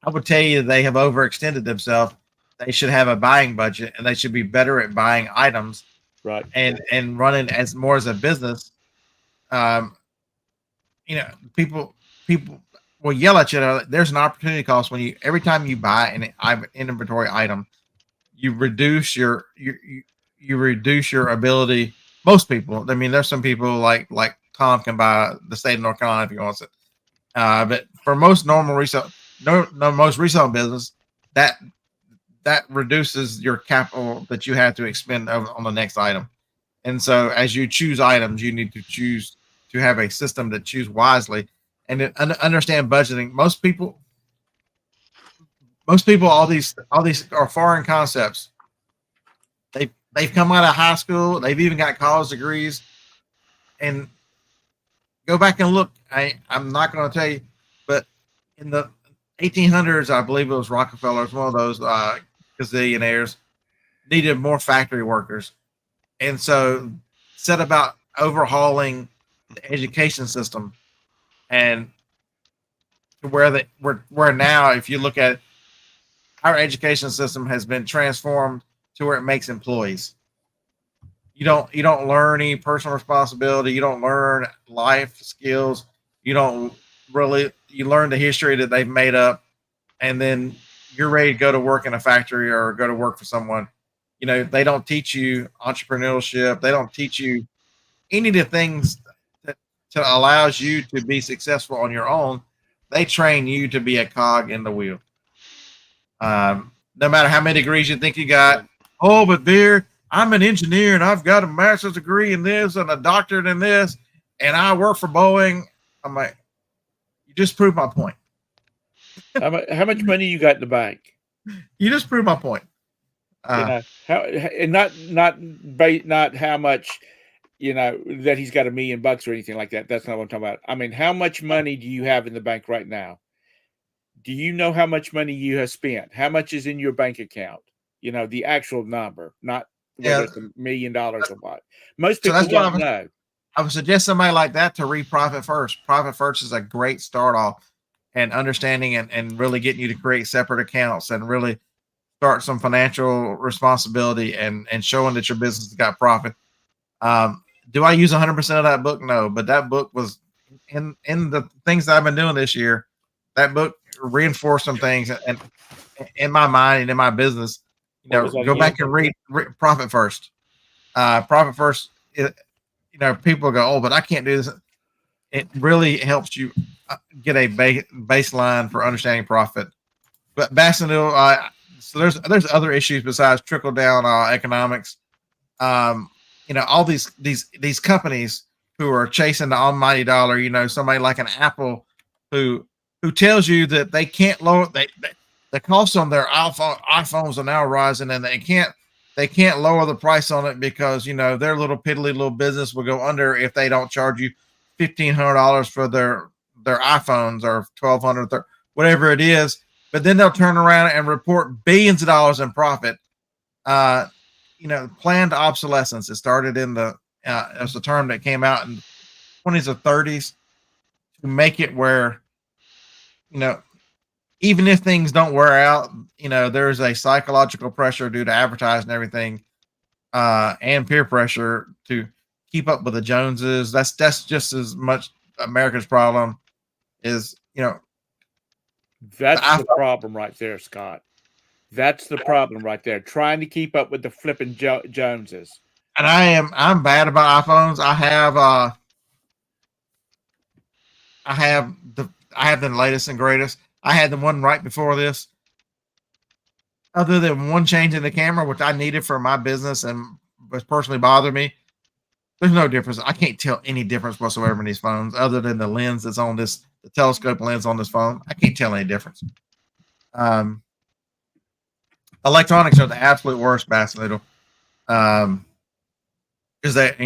I would tell you they have overextended themselves. They should have a buying budget, and they should be better at buying items, right, and running as more as a business. Um, people will yell at you. There's an opportunity cost when every time you buy an inventory item, you reduce you reduce your ability. Most people, I mean, there's some people like Tom can buy the state of North Carolina if he wants it. But for most normal resale, most resale business, that reduces your capital that you have to expend on the next item. And so, as you choose items, you need to choose to have a system that choose wisely and understand budgeting. Most people, all these are foreign concepts. They've come out of high school. They've even got college degrees. And go back and look. I'm not going to tell you, but in the 1800s, I believe it was Rockefeller, was one of those gazillionaires, needed more factory workers, and so set about overhauling the education system, and where now, if you look at it, our education system has been transformed to where it makes employees. You don't learn any personal responsibility. You don't learn life skills. You learn the history that they've made up, and then you're ready to go to work in a factory or go to work for someone. They don't teach you entrepreneurship. They don't teach you any of the things that allows you to be successful on your own. They train you to be a cog in the wheel. No matter how many degrees you think you got. Oh, but Beer, I'm an engineer and I've got a master's degree in this and a doctorate in this, and I work for Boeing. I'm like, you just proved my point. How much money you got in the bank? You just proved my point. Not how much, that he's got $1 million or anything like that. That's not what I'm talking about. I mean, how much money do you have in the bank right now? Do you know how much money you have spent? How much is in your bank account? The actual number, not whether it's $1 million or what. Most people don't know. I would suggest somebody like that to read Profit First. Profit First is a great start off and understanding and really getting you to create separate accounts and really start some financial responsibility and showing that your business has got profit. Do I use 100% of that book? No, but that book was in the things that I've been doing this year. That book reinforced some things and in my mind and in my business. Go back and read Profit First. Profit First. People go, oh, but I can't do this. It really helps you get a baseline for understanding profit. But Bassinoville, so there's other issues besides trickle down economics. All these companies who are chasing the almighty dollar. Somebody like an Apple who tells you that they can't lower the cost on their iPhones are now rising, and they can't lower the price on it because their little piddly little business will go under if they don't charge you $1,500 for their iPhones or $1,200, whatever it is. But then they'll turn around and report billions of dollars in profit. Planned obsolescence. It started in it was a term that came out in the 20s or 30s to make it where even if things don't wear out, there's a psychological pressure due to advertising and everything, and peer pressure to keep up with the Joneses. That's just as much America's problem is you know, That's the problem right there, Scott. That's the problem right there. Trying to keep up with the flipping Joneses. And I'm bad about iPhones. I have the latest and greatest. I had the one right before this. Other than one change in the camera, which I needed for my business and was personally bothering me, there's no difference. I can't tell any difference whatsoever in these phones, other than the lens that's on the telescope lens on this phone. I can't tell any difference. Electronics are the absolute worst, Bass Noodle. Is that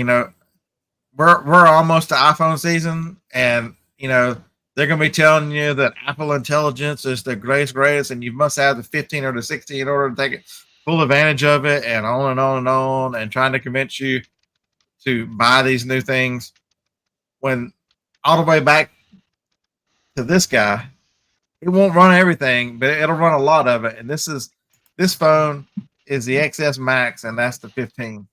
we're almost to iPhone season, and they're going to be telling you that Apple Intelligence is the greatest, and you must have the 15 or the 16 in order to take full advantage of it, and on and on and on, and trying to convince you to buy these new things. When all the way back to this guy, it won't run everything, but it'll run a lot of it. And this phone is the XS Max, and that's the 15.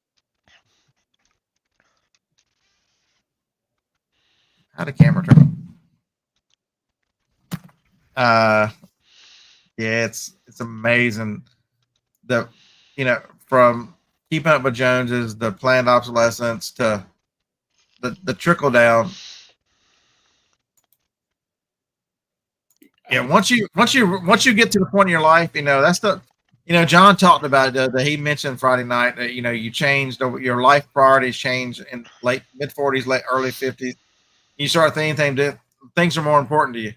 How'd the camera turn? Yeah, it's amazing. From keeping up with Joneses, the planned obsolescence to the trickle down. Yeah, once you get to the point in your life, that's John talked about it, that he mentioned Friday night that you changed your life priorities change in mid 40s, early 50s. You start thinking things are more important to you.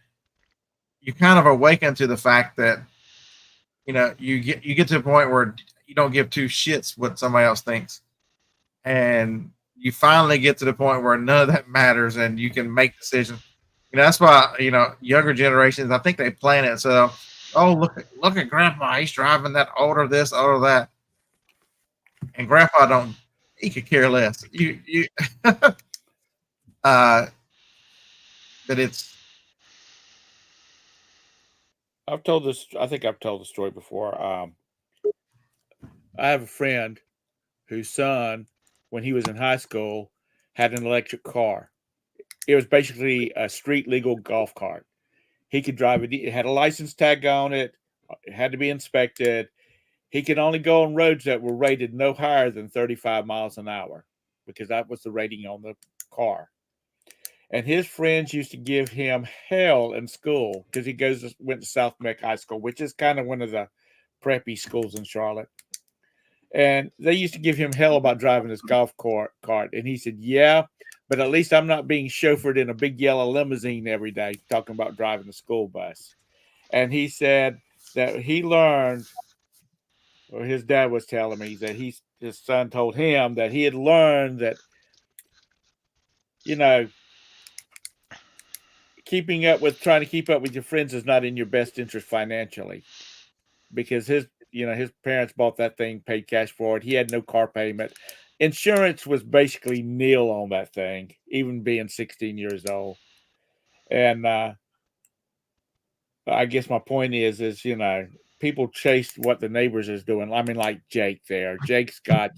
You kind of awaken to the fact that you get to a point where you don't give two shits what somebody else thinks, and you finally get to the point where none of that matters, and you can make decisions. That's why younger generations, I think they plan it so. Oh, look at Grandpa, he's driving that older this, older that, and Grandpa he could care less. But it's. I've told this. I think I've told the story before. I have a friend whose son, when he was in high school, had an electric car. It was basically a street legal golf cart. He could drive it. It had a license tag on it. It had to be inspected. He could only go on roads that were rated no higher than 35 miles an hour, because that was the rating on the car. And his friends used to give him hell in school because he went to South Meck High School, which is kind of one of the preppy schools in Charlotte. And they used to give him hell about driving his golf cart. And he said, yeah, but at least I'm not being chauffeured in a big yellow limousine every day, talking about driving the school bus. And he said that he learned, or his dad was telling me that his son told him that he had learned that, trying to keep up with your friends is not in your best interest financially, because his parents bought that thing, paid cash for it. He had no car payment. Insurance was basically nil on that thing, even being 16 years old. And I guess my point is people chase what the neighbors is doing. I mean, like Jake there. Jake's got,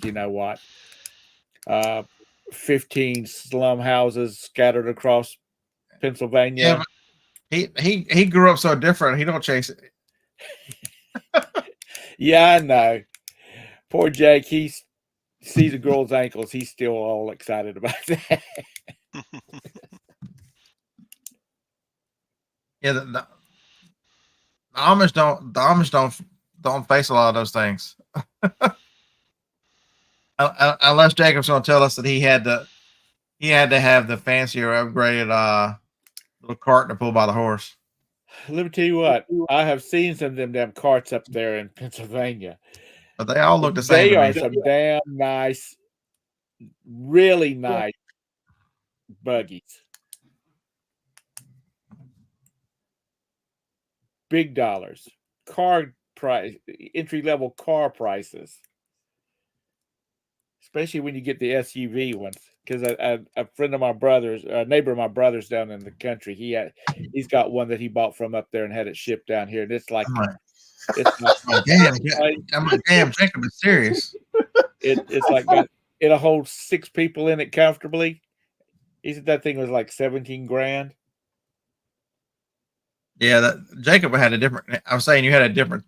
15 slum houses scattered across Pennsylvania. Yeah, he grew up so different. He don't chase it. Yeah, I know. Poor Jake. He sees a girl's ankles. He's still all excited about that. Yeah, the Amish don't face a lot of those things. Unless Jacob's going to tell us that he had to have the fancier upgraded little cart to pull by the horse. Let me tell you what, I have seen some of them damn carts up there in Pennsylvania. But they all look the same. They are some damn nice, really nice buggies. Big dollars. Car price, entry-level car prices. Especially when you get the SUV ones. Because a friend of my brother's, a neighbor of my brother's down in the country, he's got one that he bought from up there and had it shipped down here, and it's like, damn, Jacob is serious. It's like it'll hold 6 people in it comfortably. He said that thing was like 17 grand. Yeah, that Jacob had a different. I was saying you had a different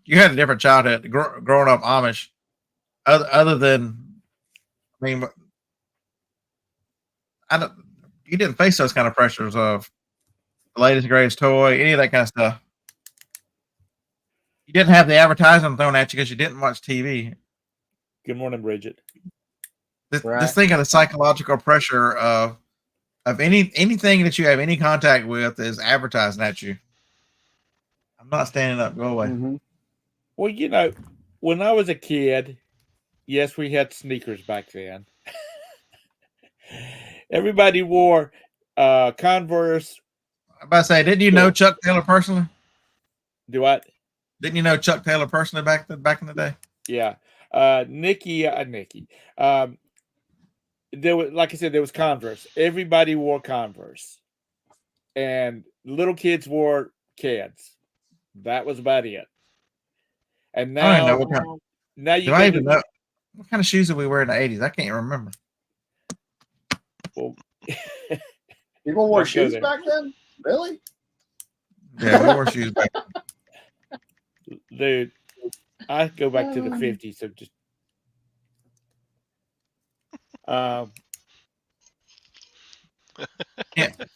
childhood growing up Amish. Other than, I mean, I don't. You didn't face those kind of pressures of the latest greatest toy, any of that kind of stuff. You didn't have the advertising thrown at you because you didn't watch TV. Good morning, Bridget. This thing of the psychological pressure of anything that you have any contact with is advertising at you. I'm not standing up. Go away. Mm-hmm. Well, you know, when I was a kid, yes, we had sneakers back then. Everybody wore Converse. I'm about to say, didn't you know Chuck Taylor personally? Do I? Didn't you know Chuck Taylor personally back in the day? Yeah. Nikki. There was, like I said, there was Converse. Everybody wore Converse, and little kids wore Keds. That was about it. And I don't now, know what kind. now you Do I even know what kind of shoes did we wear in the '80s? I can't remember. Well, People wore Let's go shoes there. back then? Really? Yeah, we wore shoes back then. dude, I go back to the 50s. So just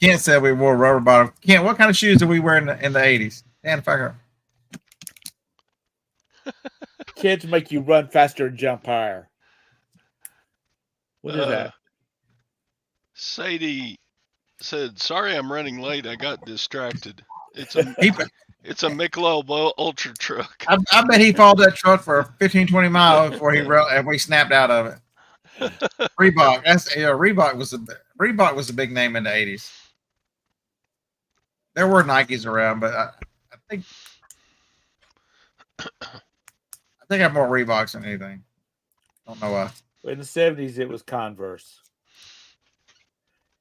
Kent said we wore rubber bottom. Kent, what kind of shoes did we wear in the '80s? Dan, if I can. kids make you run faster and jump higher. What is that? Sadie said, "Sorry, I'm running late. I got distracted. It's a Michelob Ultra truck." I bet he followed that truck for 15, 20 miles before and we snapped out of it. Reebok. Reebok was a big name in the '80s. There were Nikes around, but I think I have more Reeboks than anything. Don't know why. In the 70s, it was Converse,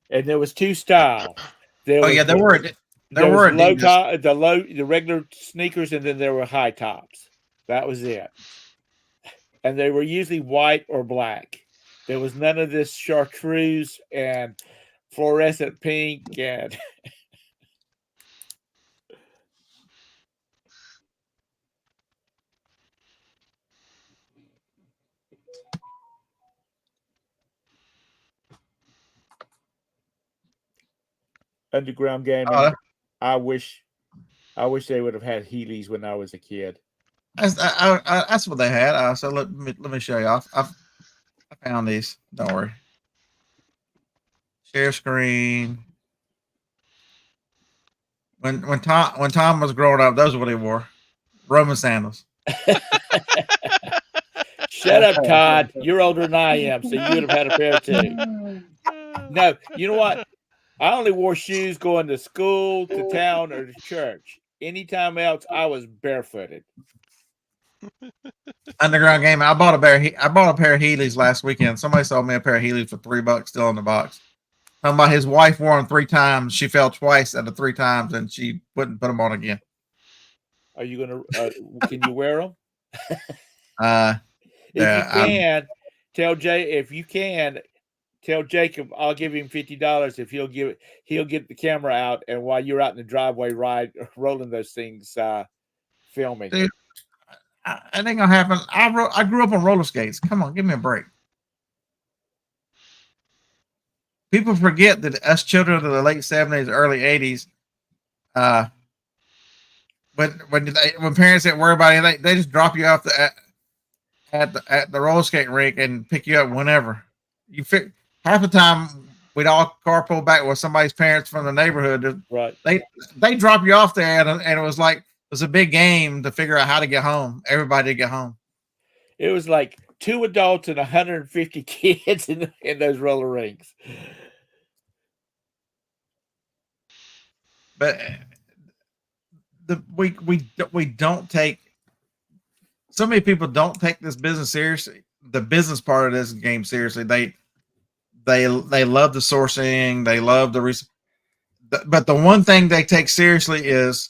and there was two styles. There were Adidas. the regular sneakers, and then there were high tops. That was it, and they were usually white or black. There was none of this chartreuse and fluorescent pink and. Underground gaming. I wish they would have had Heelys when I was a kid. That's what they had. So let me show you. I found these. Don't worry. Share screen. When Tom was growing up, those are what he wore. Roman sandals. Shut up, Todd. You're older than I am, so you would have had a pair too. No, you know what? I only wore shoes going to school, to town, or to church. Anytime else, I was barefooted. Underground game. I bought a pair of Heelys last weekend. Somebody sold me a pair of Heelys for $3 still in the box. Talking about his wife wore them 3 times. She fell twice out of 3 times, and she wouldn't put them on again. Are you gonna? Can you wear them? If you can, tell Jay. If you can. Tell Jacob I'll give him $50 if he'll get the camera out, and while you're out in the driveway rolling those things, filming. Dude, it ain't gonna happen. I grew up on roller skates. Come on, give me a break. People forget that us children of the late '70s, early '80s, when parents didn't worry about it, they just drop you off at the roller skate rink and pick you up whenever. Half the time we'd all carpool back with somebody's parents from the neighborhood. Right. They drop you off there, and it was a big game to figure out how to get home. Everybody to get home. It was like 2 adults and 150 kids in those roller rinks. But we don't take. So many people don't take this business seriously. The business part of this game seriously. They love the sourcing. They love but the one thing they take seriously is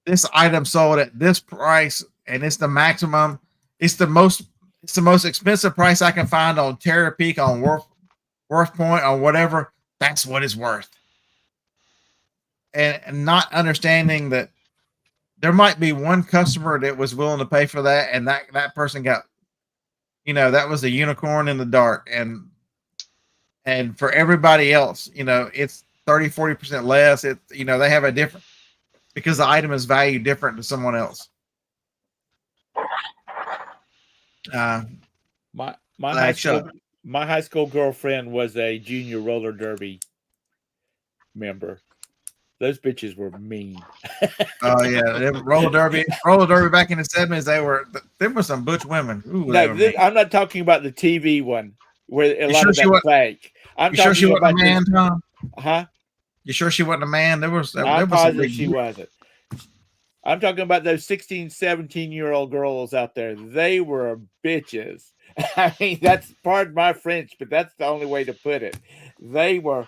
this item sold at this price, and it's the maximum. It's the most expensive price I can find on Terra Peak, on Worth Point, on whatever. That's what it's worth. and not understanding that there might be one customer that was willing to pay for that, and that person got, that was a unicorn in the dark, and for everybody else, it's 30-40% less. It they have a different, because the item is valued different to someone else. My Shut up. my high school girlfriend was a junior roller derby member. Those bitches were mean. Oh yeah, roller derby back in the 70s. There were some butch women. Ooh, No, I'm not talking about the TV one where a lot of that's fake. You sure she wasn't a man, Tom? Huh? You sure she wasn't a man? There was I'm some positive big she wasn't. I'm talking about those 16, 17-year-old girls out there. They were bitches. I mean, that's, pardon my French, but that's the only way to put it. They were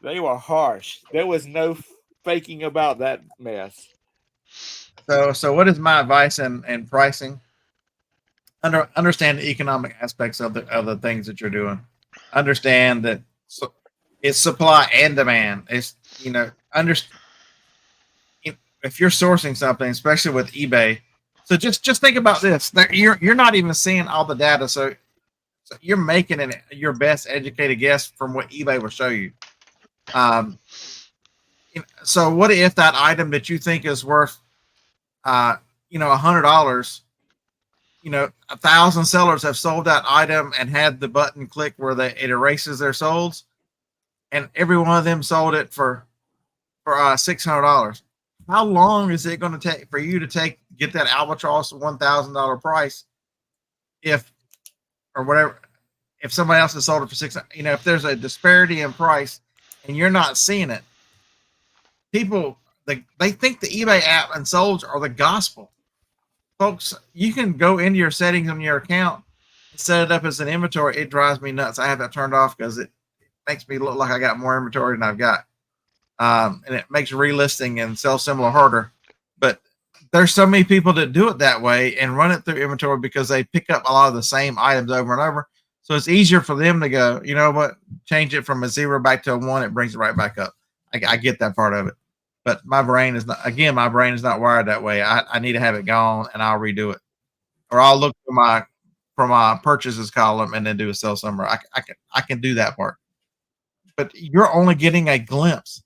harsh. There was no faking about that mess. So what is my advice in pricing? Understand the economic aspects of the things that you're doing. Understand that it's supply and demand. It's if you're sourcing something, especially with eBay. So just think about this. You're not even seeing all the data, so you're making your best educated guess from what eBay will show you. So what if that item that you think is worth, $100, 1,000 sellers have sold that item and had the button click where it erases their solds, and every one of them sold it for $600. How long is it going to take for you to get that albatross $1,000 price, if somebody else has sold it for $600? If there's a disparity in price and you're not seeing it, people they think the eBay app and solds are the gospel. Folks, you can go into your settings on your account and set it up as an inventory. It drives me nuts. I have that turned off because it makes me look like I got more inventory than I've got. And it makes relisting and sell similar harder. But there's so many people that do it that way and run it through inventory because they pick up a lot of the same items over and over. So it's easier for them to go, you know what, change it from a 0 back to a 1. It brings it right back up. I get that part of it. But my brain is not wired that way. I need to have it gone, and I'll redo it. Or I'll look for my purchases column and then do a sell summary. I can do that part. But you're only getting a glimpse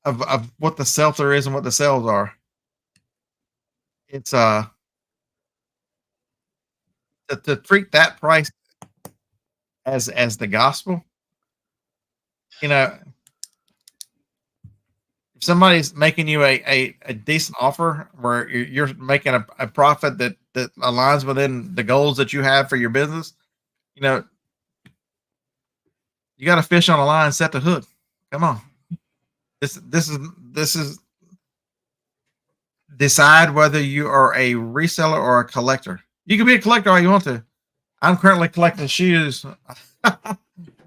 of what the sell-through is and what the sales are. It's to treat that price as the gospel. If somebody's making you a decent offer where you're making a profit that aligns within the goals that you have for your business, you got a fish on the line, set the hook. Come on. This is decide whether you are a reseller or a collector. You can be a collector all you want to. I'm currently collecting shoes.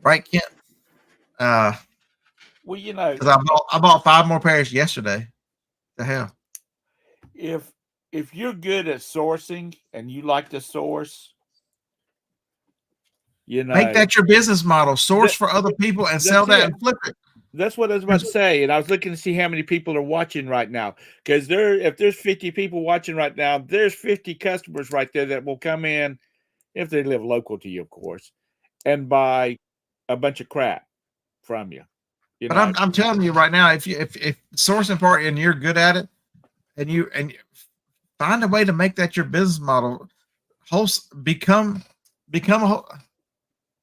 Right, Kent? Well, because I bought 5 more pairs yesterday. The hell. If you're good at sourcing and you like to source, make that your business model. Source for other people and sell that and flip it. That's what I was about to say. And I was looking to see how many people are watching right now. Because if there's 50 people watching right now, there's 50 customers right there that will come in, if they live local to you, of course, and buy a bunch of crap from you. But I'm telling you right now, if sourcing part and you're good at it, and you find a way to make that your business model, become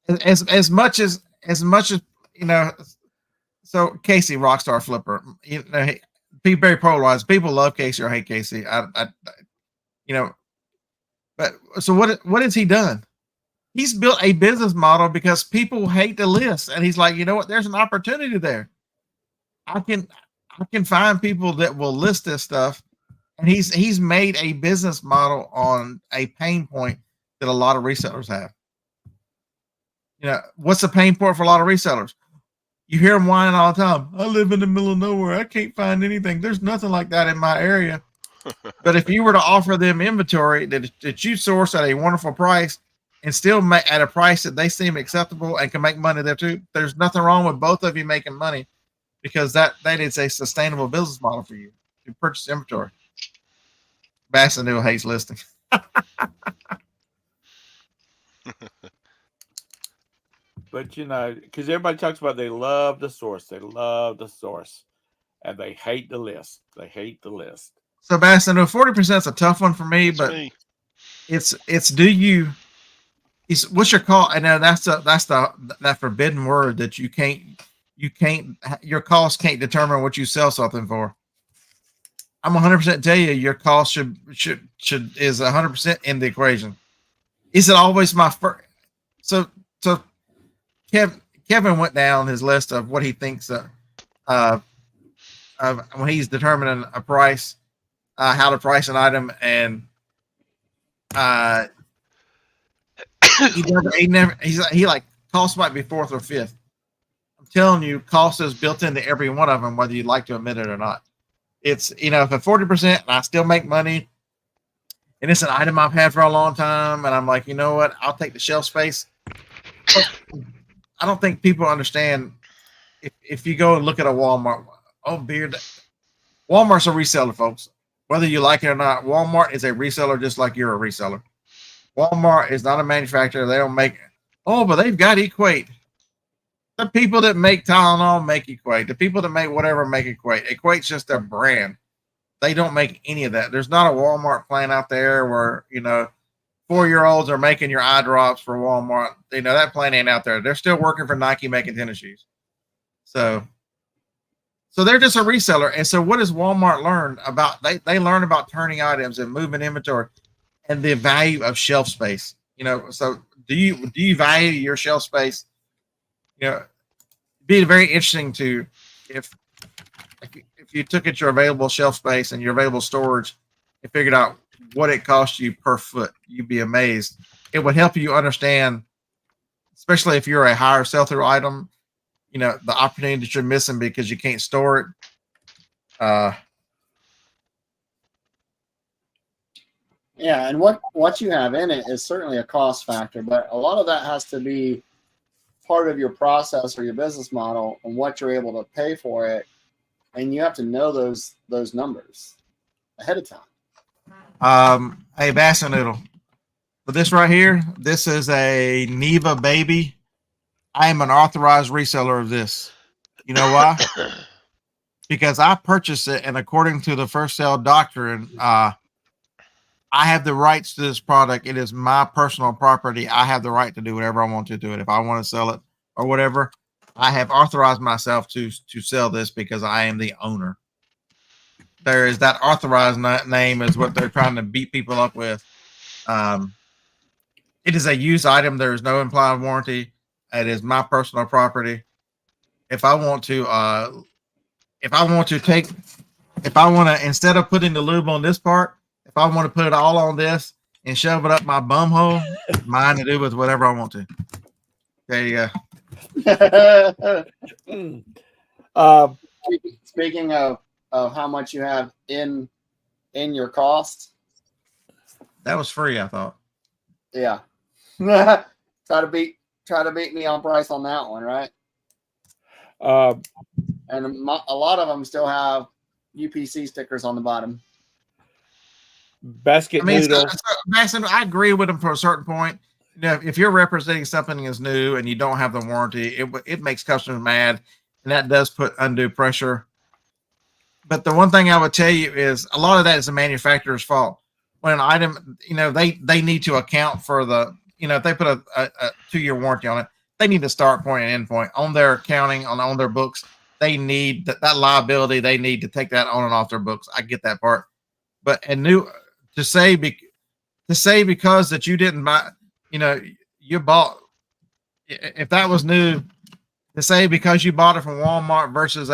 as much as So Casey, Rockstar Flipper, be very polarized. People love Casey or hate Casey. But so what has he done? He's built a business model because people hate the list, and he's like, you know what? There's an opportunity there. I can find people that will list this stuff, and he's made a business model on a pain point that a lot of resellers have. What's the pain point for a lot of resellers? You hear them whining all the time. I live in the middle of nowhere. I can't find anything. There's nothing like that in my area. But if you were to offer them inventory that you source at a wonderful price and still make at a price that they seem acceptable and can make money there too, there's nothing wrong with both of you making money. because that is a sustainable business model for you to purchase inventory. Bassanil hates listing. But you know, because everybody talks about they love the source, and they hate the list. They hate the list. So Bassanil, 40% is a tough one for me, It's but me. it's do you? What's your call? I know that's that forbidden word that you can't your cost can't determine what you sell something for. I'm 100% tell you your cost should is 100% in the equation. Is it always my first? So Kevin went down his list of what he thinks of when he's determining a price, how to price an item, and he like cost might be fourth or fifth. I'm telling you, cost is built into every one of them, whether you'd like to admit it or not. It's if at 40% and I still make money, and it's an item I've had for a long time, and I'm like, you know what, I'll take the shelf space. I don't think people understand if you go and look at a Walmart, Walmart's a reseller, folks. Whether you like it or not, Walmart is a reseller just like you're a reseller. Walmart is not a manufacturer. They don't make but they've got Equate. The people that make Tylenol make Equate. The people that make whatever make Equate. Equate's just their brand. They don't make any of that. There's not a Walmart plant out there where, 4-year-olds are making your eye drops for Walmart. That plant ain't out there. They're still working for Nike making tennis shoes. So they're just a reseller. And so what does Walmart learn about? They learn about turning items and moving inventory and the value of shelf space. So do you value your shelf space? It'd be very interesting to if you took at your available shelf space and your available storage and figured out what it costs you per foot. You'd be amazed. It would help you understand, especially if you're a higher sell-through item, the opportunity that you're missing because you can't store it. Yeah, and what you have in it is certainly a cost factor, but a lot of that has to be part of your process or your business model and what you're able to pay for it, and you have to know those numbers ahead of time. Hey, Bassanil, for this right here, this is a Neva baby. I am an authorized reseller of this. You know why? Because I purchased it, and according to the first sale doctrine, I have the rights to this product. It is my personal property. I have the right to do whatever I want to do it. If I want to sell it or whatever, I have authorized myself to sell this because I am the owner. There is that authorized name is what they're trying to beat people up with. It is a used item. There is no implied warranty. It is my personal property. If I want to instead of putting the lube on this part, if I want to put it all on this and shove it up my bum hole, it's mine to do with whatever I want to. There you go. Speaking of how much you have in your cost, that was free, I thought. Yeah. try to beat me on price on that one, right? And a lot of them still have UPC stickers on the bottom. Basket noodle. I agree with them for a certain point. If you're representing something as new and you don't have the warranty, it makes customers mad, and that does put undue pressure. But the one thing I would tell you is a lot of that is the manufacturer's fault. When an item, they need to account for the, if they put a 2-year warranty on it, they need to start point and end point on their accounting, on their books. They need that liability. They need to take that on and off their books. I get that part. But to say because that you didn't buy, you bought, if that was new, to say because you bought it from Walmart versus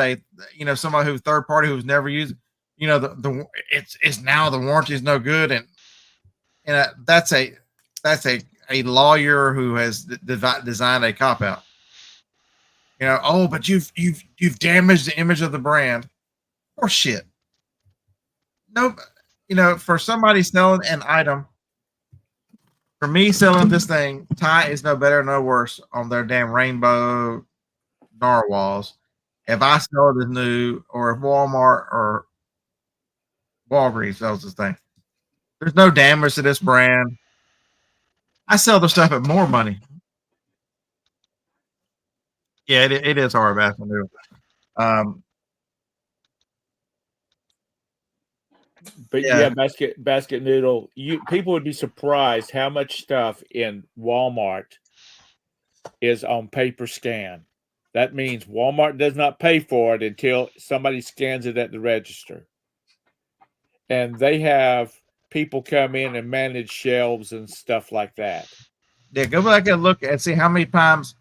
somebody who's third party who's never used, it's now the warranty is no good, and that's a lawyer who has designed a cop out. But you've damaged the image of the brand. Or shit. No, for somebody selling an item, for me selling this thing, Ty is no better, no worse on their damn rainbow narwhals. if I sell it as new, or if Walmart or Walgreens sells this thing. There's no damage to this brand. I sell the stuff at more money. Yeah, it is hard bath noodle. But Yeah. basket noodle. People would be surprised how much stuff in Walmart is on paper scan. That means Walmart does not pay for it until somebody scans it at the register. And they have people come in and manage shelves and stuff like that. Yeah, go back and look and see how many times.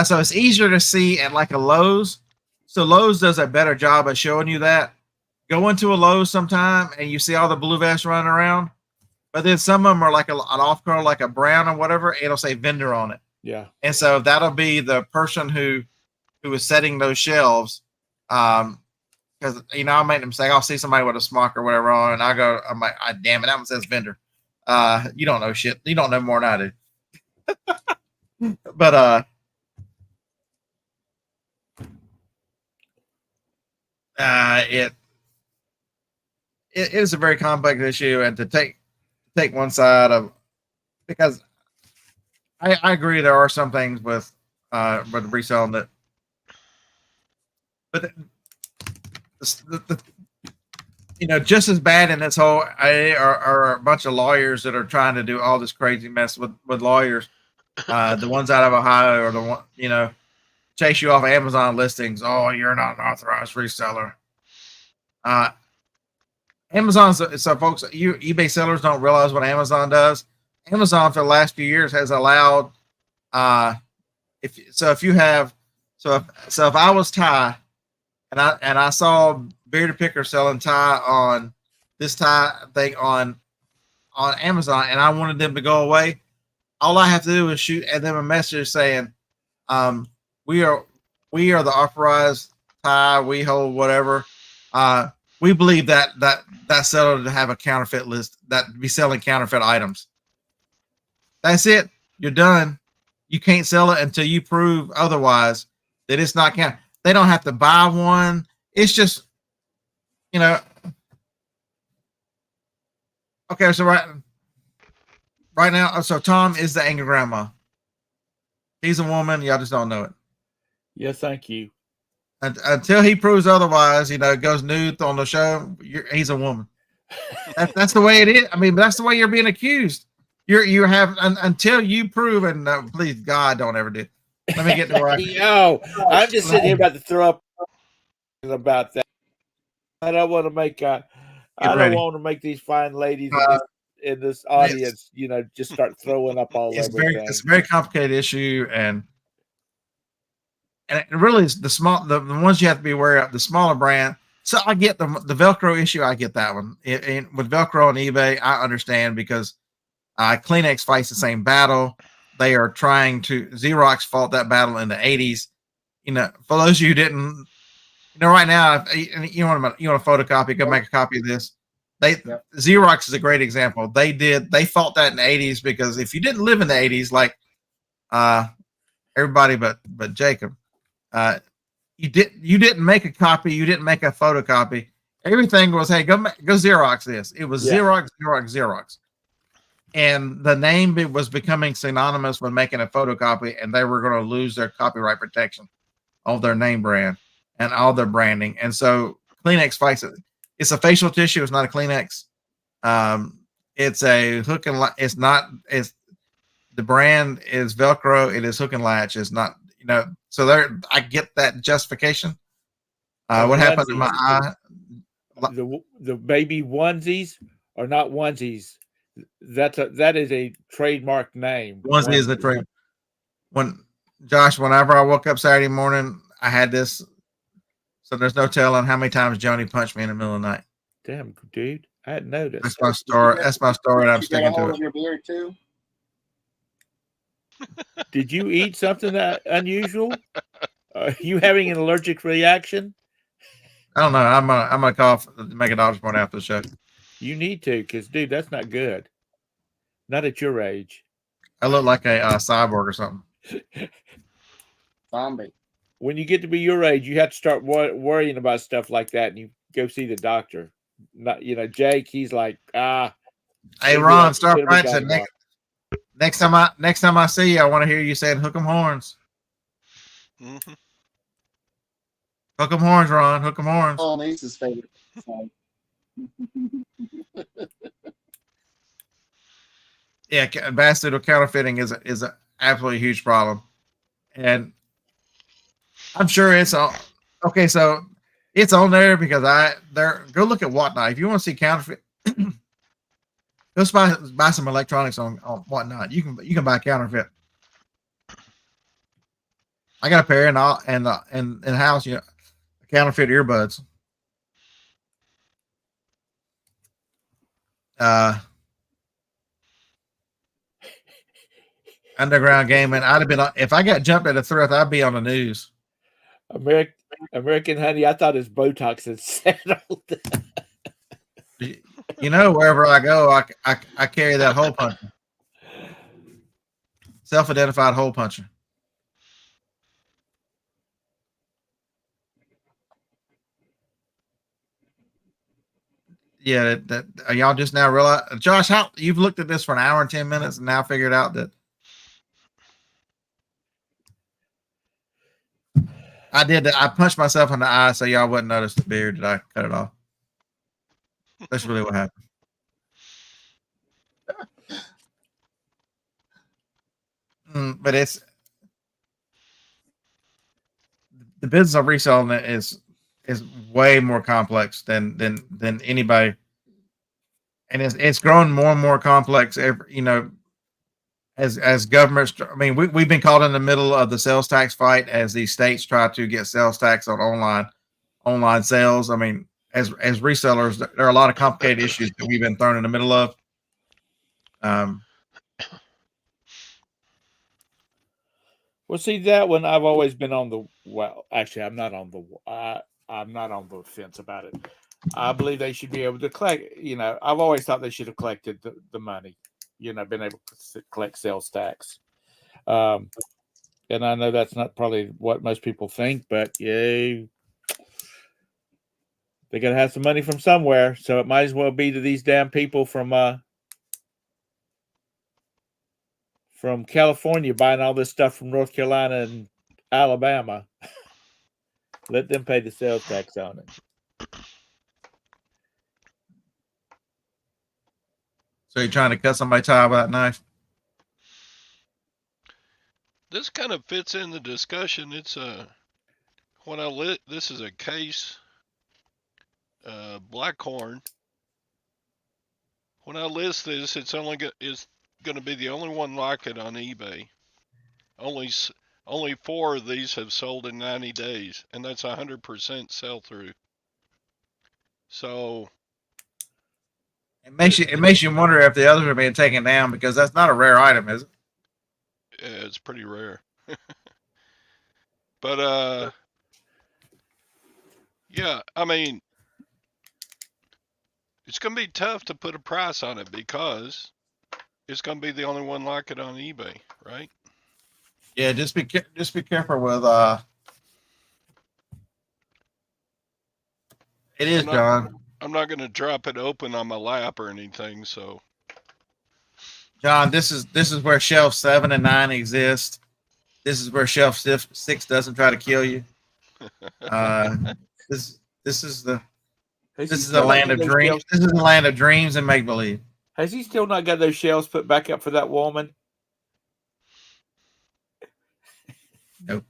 So it's easier to see at like a Lowe's. So Lowe's does a better job of showing you that. Go into a Lowe's sometime and you see all the blue vests running around, but then some of them are like an off color, like a brown or whatever. It'll say vendor on it. Yeah. And so that'll be the person who is setting those shelves. Because I made a mistake. I'll see somebody with a smock or whatever on, and I'm like, damn it, that one says vendor. You don't know shit. You don't know more than I do. But it is a very complex issue, and to take one side of, because I agree there are some things with reselling that, but just as bad in this whole are a bunch of lawyers that are trying to do all this crazy mess with lawyers. The ones out of Ohio, or the one, chase you off Amazon listings. Oh, you're not an authorized reseller. Amazon, so folks, eBay sellers don't realize what Amazon does. Amazon for the last few years has allowed, if I was Ty, and I saw Bearded Picker selling tie on this tie thing on Amazon, and I wanted them to go away, all I have to do is shoot at them a message saying, we are the authorized tie, we hold whatever. We believe that seller to have a counterfeit list, that be selling counterfeit items. That's it. You're done. You can't sell it until you prove otherwise that it's not counterfeit. They don't have to buy one. It's just, okay. So right now, so Tom is the angry grandma. He's a woman. Y'all just don't know it. Yeah, thank you. Until he proves otherwise, goes nude on the show. He's a woman. That's the way it is. I mean, that's the way you're being accused. You have until you prove, and please God, don't ever do. Let me get to where I'm just sitting here about to throw up about that. I don't want to make want to make these fine ladies in this audience, just start throwing up all over things. It's a very complicated issue, and really it's the ones you have to be aware of, the smaller brand. So I get the Velcro issue. I get that one. With Velcro on eBay, I understand, because Kleenex fights the same battle. They are trying to. Xerox fought that battle in the 80s. For those of you who didn't, right now, you want a photocopy, go make a copy of this. Xerox is a great example. They fought that in the 80s, because if you didn't live in the 80s, like everybody but Jacob, you didn't make a copy, you didn't make a photocopy. Everything was, hey, go Xerox this. It was Xerox. And the name was becoming synonymous with making a photocopy, and they were going to lose their copyright protection of their name brand and all their branding. And so Kleenex fights it. It's a facial tissue. It's not a Kleenex. It's a hook and latch. The brand is Velcro. It is hook and latch. It's not, so I get that justification. What happened to my eye? The baby onesies are not onesies. That is a trademark name. Onesie is the trade. Whenever I woke up Saturday morning, I had this. So there's no telling how many times Joni punched me in the middle of the night. Damn, dude, I hadn't noticed. That's my story. That's my story, and I'm sticking to it. Your beard too? Did you eat something that unusual? Are you having an allergic reaction? I don't know. I'm gonna call make a doctor's report after the show. You need to, because dude, that's not good. Not at your age. I look like a cyborg or something. Zombie. when you get to be your age, you have to start worrying about stuff like that, and you go see the doctor. Not, Jake. He's like, Hey, it'll be Ron, like- start it'll be gone practicing. tomorrow. Next time I see you, I want to hear you saying "hook 'em horns." Hmm. Hook 'em horns, Ron. Hook 'em horns. All needs his favorite. So, Yeah, bad counterfeiting is an absolutely huge problem, and I'm sure it's on. Okay, so it's on there because go look at Whatnot if you want to see counterfeit. Go buy some electronics on Whatnot. You can buy counterfeit. I got a pair in house, counterfeit earbuds. Underground gaming. I'd have been if I got jumped at a thrift, I'd be on the news. American Honey. I thought his Botox had settled. Wherever I go, I carry that hole puncher. Self-identified hole puncher. Yeah, that y'all just now realize, Josh, how you've looked at this for an hour and 10 minutes and now figured out that I did that. I punched myself in the eye so y'all wouldn't notice the beard that I cut it off. That's really what happened. But it's the business of reselling it is way more complex than anybody, and it's growing more and more complex as governments. I mean, we've been caught in the middle of the sales tax fight as these states try to get sales tax on online sales. I mean, as resellers, there are a lot of complicated issues that we've been thrown in the middle of. Well, see, that one I've always been on the actually I'm not on the fence about it. I believe they should be able to collect, I've always thought they should have collected the money, been able to collect sales tax. And I know that's not probably what most people think, but yeah, they got to have some money from somewhere. So it might as well be to these damn people from California buying all this stuff from North Carolina and Alabama. Let them pay the sales tax on it. So you're trying to cut somebody's tie with that knife? This kind of fits in the discussion. It's this is a case, Blackhorn. When I list this, it's going to be the only one like it on eBay. Only 4 of these have sold in 90 days, and that's 100% sell through. So it makes you wonder if the others are being taken down, because that's not a rare item, is it? Yeah, it's pretty rare. But yeah, I mean, it's going to be tough to put a price on it because it's going to be the only one like it on eBay, right? Yeah, just be careful with it is, John. I'm not going to drop it open on my lap or anything, so. John, this is where shelf 7 and 9 exist. This is where shelf 6 doesn't try to kill you. This is the land of dreams. This is the land of dreams and make believe. Has he still not got those shelves put back up for that woman? Nope.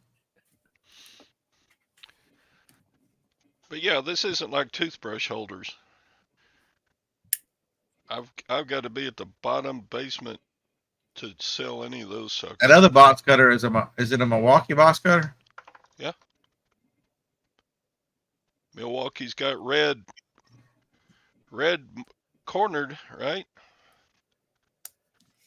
But yeah, this isn't like toothbrush holders. I've got to be at the bottom basement to sell any of those suckers. That other box cutter is it a Milwaukee box cutter? Yeah. Milwaukee's got red cornered, right?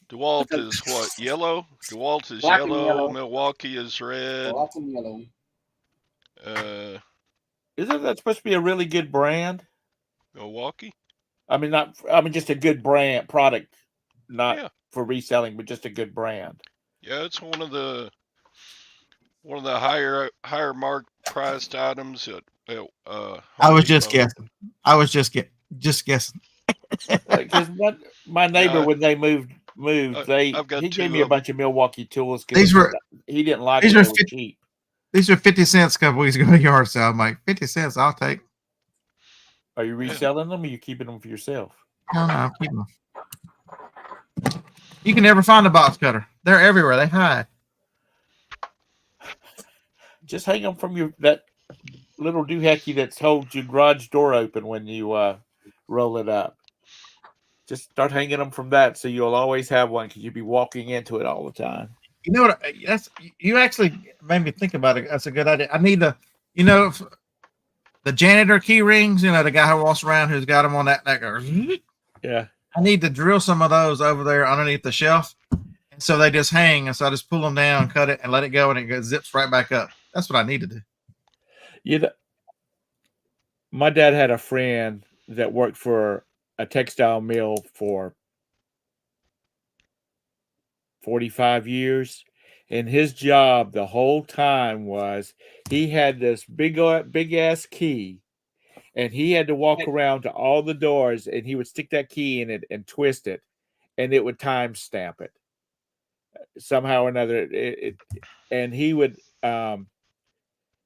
DeWalt is what? Yellow? DeWalt is yellow. Milwaukee is red. Black and yellow. Isn't that supposed to be a really good brand? Milwaukee? I mean, just a good brand product, not for reselling, but just a good brand. Yeah, it's one of the One of the higher mark priced items at I Home was just Depot. guessing. I was just guessing. Because my neighbor, Yeah, when they moved, I've got he gave two me a of them. bunch of Milwaukee tools These because were he didn't like these them. are They were 50, cheap. these are 50 cents a couple weeks ago at a yard sale. I'm like 50 cents. I'll take. Are you reselling them or are you keeping them for yourself? No, I'm keeping them. You can never find a box cutter. They're everywhere. They hide. Just hang them from that little doohickey that holds your garage door open when you roll it up. Just start hanging them from that, so you'll always have one because you'll be walking into it all the time. You know what? You actually made me think about it. That's a good idea. I need the janitor key rings. You know, the guy who walks around who's got them on that goes. Yeah. I need to drill some of those over there underneath the shelf, and so they just hang. And so I just pull them down, cut it, and let it go, and it zips right back up. That's what I need to do. My dad had a friend that worked for a textile mill for 45 years. And his job the whole time was he had this big ass key, and he had to walk around to all the doors, and he would stick that key in it and twist it, and it would time stamp it somehow or another. And he would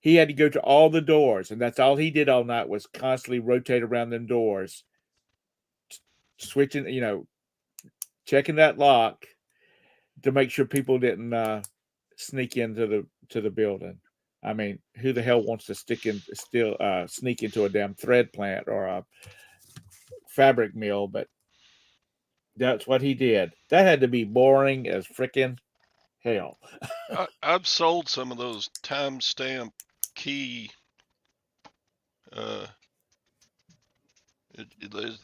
he had to go to all the doors, and that's all he did all night was constantly rotate around them doors, switching, checking that lock to make sure people didn't sneak into the building. I mean, who the hell wants to sneak into a damn thread plant or a fabric mill? But that's what he did. That had to be boring as freaking hell. I've sold some of those timestamp key.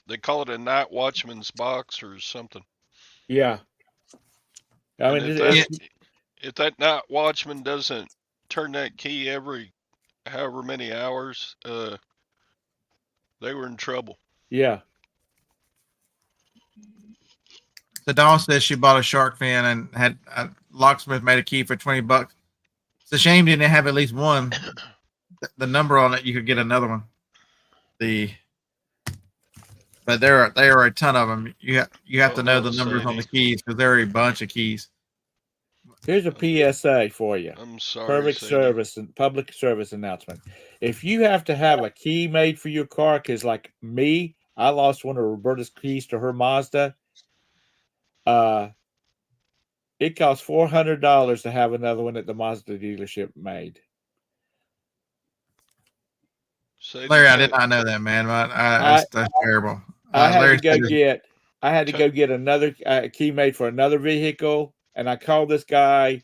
They call it a night watchman's box or something. Yeah. I mean, if that night watchman doesn't turn that key every however many hours, they were in trouble. Yeah. The Dawn says she bought a shark fin and had a locksmith made a key for $20. It's a shame you didn't have at least one. The number on it, you could get another one. But there are a ton of them. You have to know the numbers on the keys because there are a bunch of keys. Here's a PSA for you. I'm sorry. Public service announcement. If you have to have a key made for your car, because like me, I lost one of Roberta's keys to her Mazda. It costs $400 to have another one at the Mazda dealership made. Larry, I did not know that, man. That's terrible. I had to go get another key made for another vehicle, and I called this guy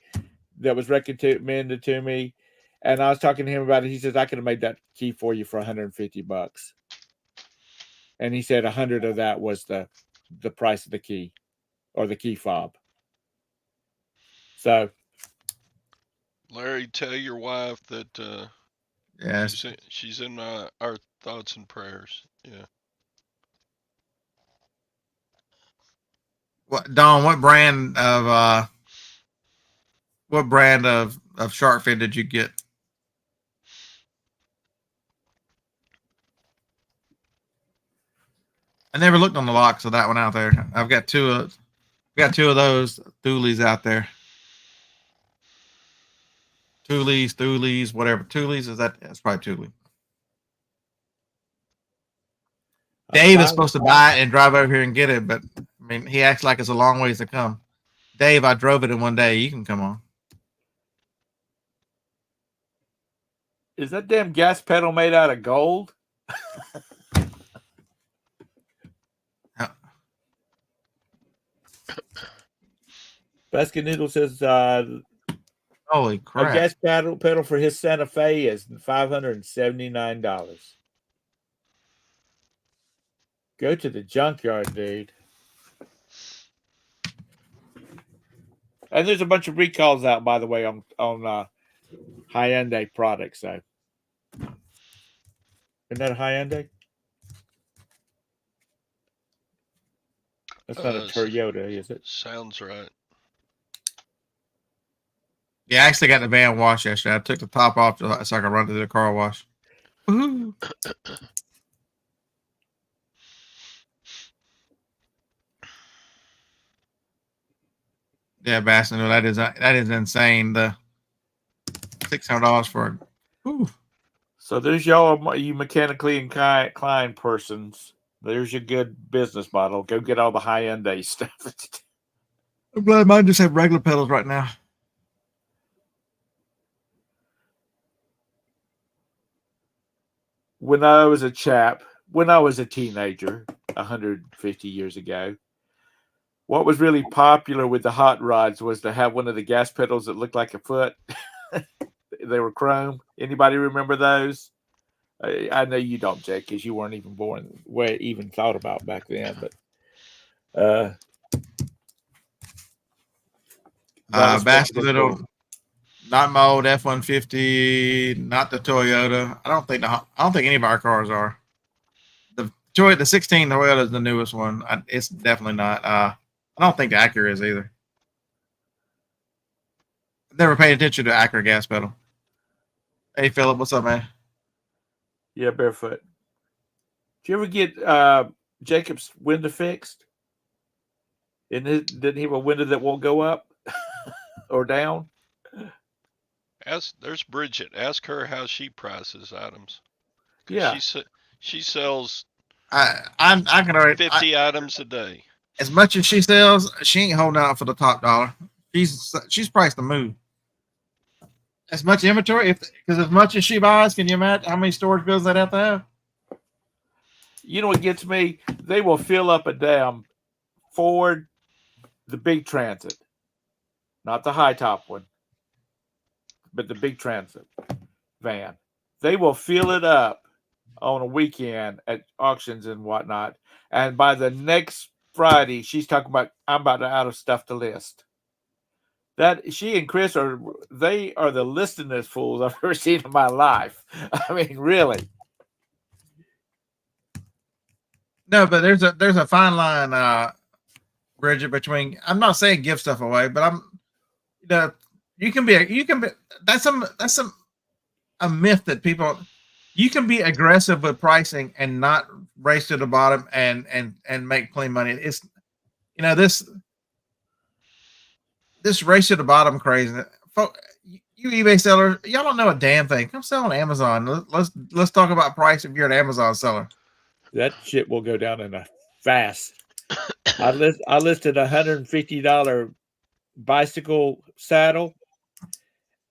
that was recommended to me, and I was talking to him about it. He says I could have made that key for you for $150, and he said 100 of that was the price of the key or the key fob. So, Larry, tell your wife that yes, she's in our thoughts and prayers. Yeah. Dawn, what brand of shark fin did you get? I never looked on the locks of that one out there. I've got two of those Thule's out there. Thule's, whatever. Thule's that's probably Thule. Dave is supposed to buy it and drive over here and get it, but I mean, he acts like it's a long ways to come. Dave, I drove it in one day. You can come on. Is that damn gas pedal made out of gold? Basket Noodle says, holy crap. A gas pedal for his Santa Fe is $579. Go to the junkyard, dude. And there's a bunch of recalls out, by the way, on Hyundai products. So, isn't that a Hyundai? That's not a Toyota, is it? Sounds right. Yeah, I actually got the van washed yesterday. I took the top off so I could run to the car wash. Woo-hoo. Yeah, Bastion, that is insane. The $600 for it. So there's y'all, you mechanically inclined persons. There's your good business model. Go get all the high end A stuff. I'm glad mine just have regular pedals right now. When I was a teenager, 150 years ago, what was really popular with the hot rods was to have one of the gas pedals that looked like a foot. They were chrome. Anybody remember those? I know you don't, Jake, because you weren't even born, even thought about back then. But Bastion Little, not my old F-150, not the Toyota. I don't think any of our cars are. The 16 Toyota is the newest one. It's definitely not. I don't think the Acura is either. I've never paid attention to Acura gas pedal. Hey, Philip, what's up, man? Yeah, barefoot. Did you ever get Jacob's window fixed? Didn't he have a window that won't go up or down? There's Bridget. Ask her how she prices items. Yeah, she sells I can already 50 items a day. As much as she sells, she ain't holding out for the top dollar. She's priced to move. As much inventory, because as much as she buys, can you imagine how many storage bills they'd have to have? You know what gets me? They will fill up a damn Ford, the big Transit, not the high top one, but the big Transit van. They will fill it up on a weekend at auctions and whatnot, and by the next Friday, she's talking about, I'm about out of stuff to list. That she and Chris are the listingest fools I've ever seen in my life. I mean, really. No, but there's a fine line, Bridget, between, I'm not saying give stuff away, but you can be that's a myth that people, you can be aggressive with pricing and not race to the bottom and make clean money. It's this race to the bottom crazy. You eBay sellers, y'all don't know a damn thing. Come sell on Amazon. Let's talk about price if you're an Amazon seller. That shit will go down in a fast. I listed $150 bicycle saddle,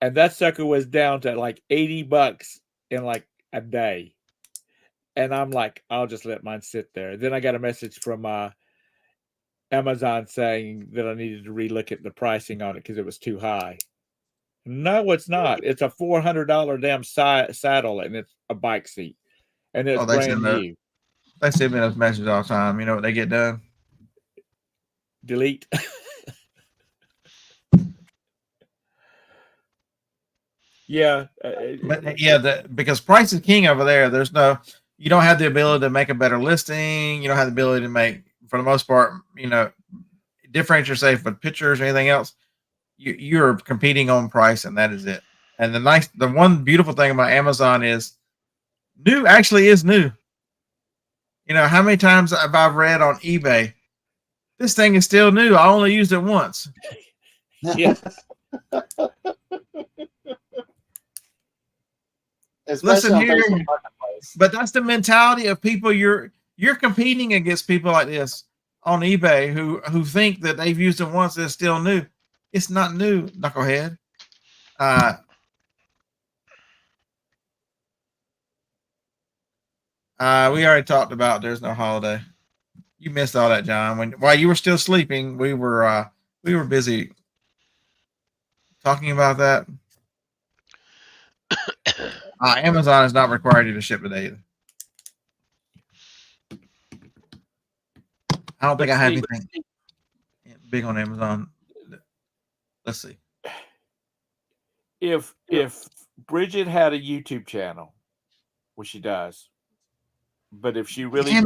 and that sucker was down to like $80 in like a day. And I'm like, I'll just let mine sit there. Then I got a message from Amazon saying that I needed to relook at the pricing on it because it was too high. No, it's not. It's a $400 damn saddle, and it's a bike seat, and it's brand new. They send me those messages all the time. You know what they get done? Delete. Yeah, because price is king over there. You don't have the ability to make a better listing. You don't have the ability to make, for the most part, differentiate yourself with pictures or anything else. You're competing on price, and that is it. And the one beautiful thing about Amazon is new actually is new. How many times have I read on eBay, this thing is still new, I only used it once. Yeah. Listen here, but that's the mentality of people. You're competing against people like this on eBay who think that they've used it once, it's still new. It's not new, knucklehead. We already talked about there's no holiday. You missed all that, John. While you were still sleeping, we were busy talking about that. Amazon is not required you to ship today either. I don't think I have anything big on Amazon. Let's see. If Bridget had a YouTube channel, which she does, but if she really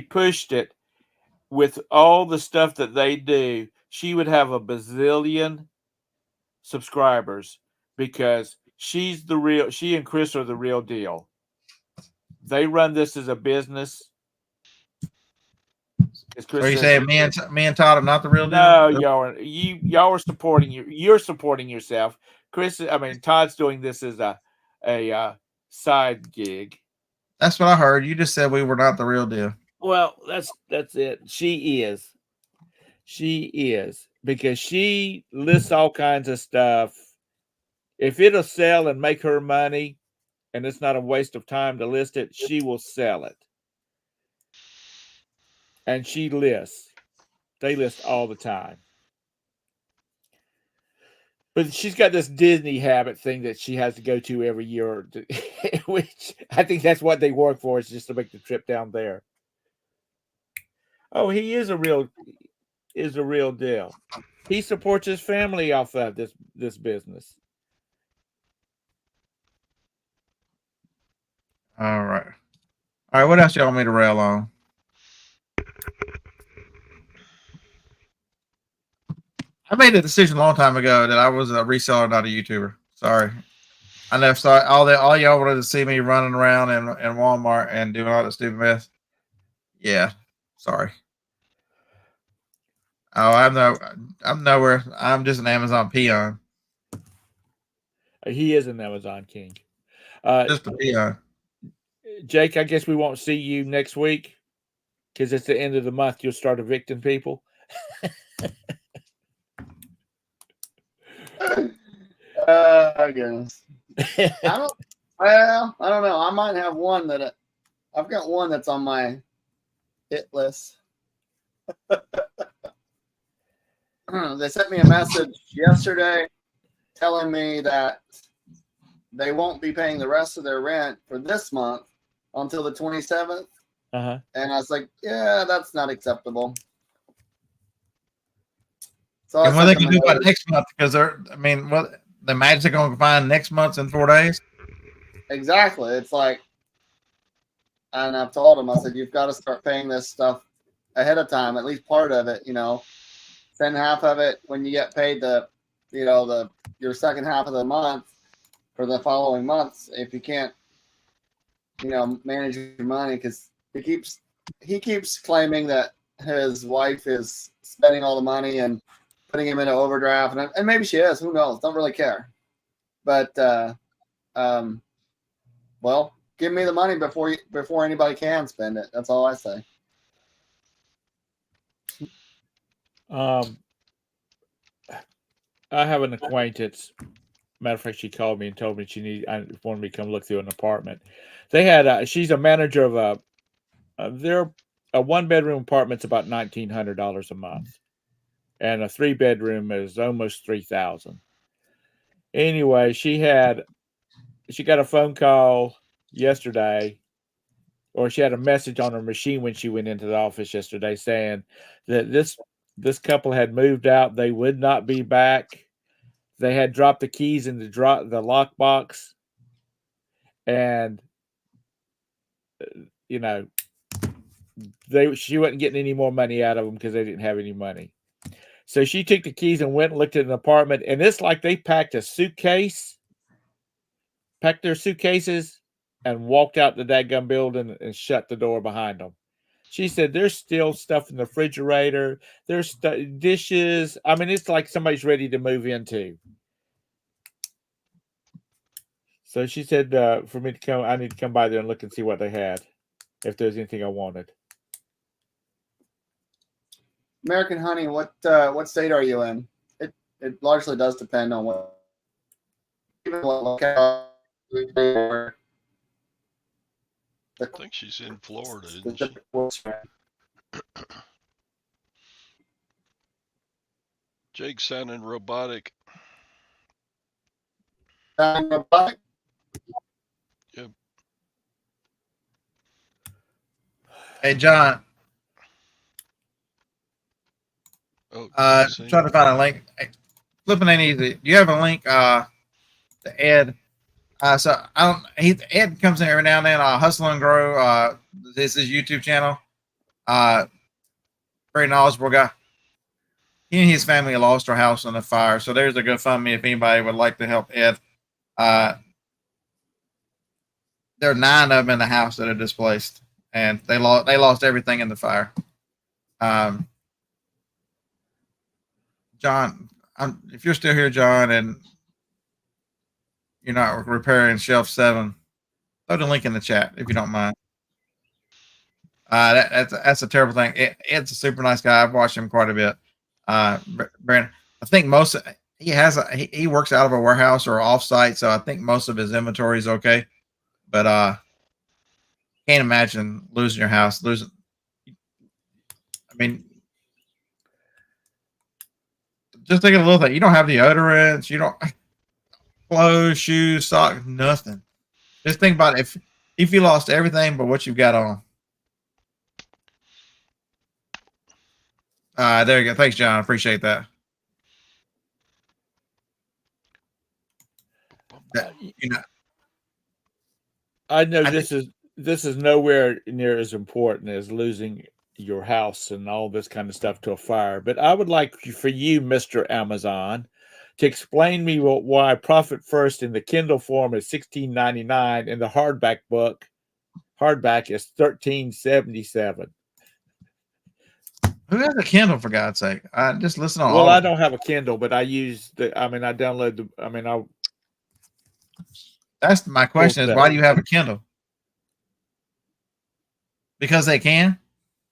pushed it with all the stuff that they do, she would have a bazillion subscribers because she and Chris are the real deal. They run this as a business. So you say me and Todd are not the real deal? No, y'all are supporting you're supporting yourself. Todd's doing this as a side gig. That's what I heard. You just said we were not the real deal. Well, that's it. She is because she lists all kinds of stuff. If it'll sell and make her money, and it's not a waste of time to list it, she will sell it. And she lists. They list all the time. But she's got this Disney habit thing that she has to go to every year, which I think that's what they work for, is just to make the trip down there. Oh, he is a real deal. He supports his family off of this business. All right. What else y'all want me to rail on? I made a decision a long time ago that I was a reseller, not a YouTuber. Sorry. I know. Sorry. All y'all wanted to see me running around in Walmart and doing all that stupid mess. Yeah. Sorry. Oh, I'm nowhere. I'm just an Amazon peon. He is an Amazon king. Just a peon. Jake, I guess we won't see you next week because it's the end of the month. You'll start evicting people. Goodness. I don't know. I might have one that I've got one that's on my hit list. They sent me a message yesterday telling me that they won't be paying the rest of their rent for this month until the 27th. Uh-huh. And I was like, yeah, that's not acceptable. So and what they can do about next month? Because the magic going to find next month's in 4 days. Exactly. It's like, and I've told them, I said, you've got to start paying this stuff ahead of time, at least part of it, send half of it when you get paid your second half of the month for the following months. If you can't, manage your money, because he keeps claiming that his wife is spending all the money and putting him into overdraft, and maybe she is. Who knows? Don't really care. But well, give me the money before anybody can spend it. That's all I say. I have an acquaintance. Matter of fact, she called me and told me I wanted me to come look through an apartment. They had she's a manager of a 1-bedroom apartment's about $1,900 a month, and a 3-bedroom is almost $3,000. Anyway, she got a phone call yesterday, or she had a message on her machine when she went into the office yesterday saying that this couple had moved out. They would not be back. They had dropped the keys in the lockbox, and she wasn't getting any more money out of them because they didn't have any money. So she took the keys and went and looked at an apartment, and it's like they packed their suitcases, and walked out the dadgum building and shut the door behind them. She said there's still stuff in the refrigerator. There's dishes. I mean, it's like somebody's ready to move into. So she said for me to come, I need to come by there and look and see what they had, if there's anything I wanted. American Honey, what state are you in? It largely does depend on what. Even locale. I think she's in Florida, isn't she? Jake sounding robotic. Robotic? Yep. Hey, John. Oh, trying to find a link. Flipping ain't easy. Do you have a link to Ed? So Ed comes in every now and then. Hustle and Grow. This is his YouTube channel. Very knowledgeable guy. he and his family lost their house in a fire. So there's a GoFundMe if anybody would like to help Ed. There are 9 of them in the house that are displaced, and they lost everything in the fire. John, if you're still here, John, and you're not repairing shelf 7, throw the link in the chat if you don't mind. That's a terrible thing. Ed's a super nice guy. I've watched him quite a bit. Brandon, I think he works out of a warehouse or offsite, so I think most of his inventory is okay. But can't imagine losing your house. I mean, just think of a little thing. You don't have deodorants. You don't clothes, shoes, socks, nothing. Just think about it. If you lost everything but what you've got on. There you go. Thanks, John. I appreciate that. I know this is nowhere near as important as losing your house and all this kind of stuff to a fire. But I would like for you, Mr. Amazon, to explain me why Profit First in the Kindle form is $16.99 and the hardback is $13.77. Who has a Kindle, for God's sake? I just listen on. Well, I don't have a Kindle, but I use I download the. That's my question: is why do you have a Kindle? Because they can.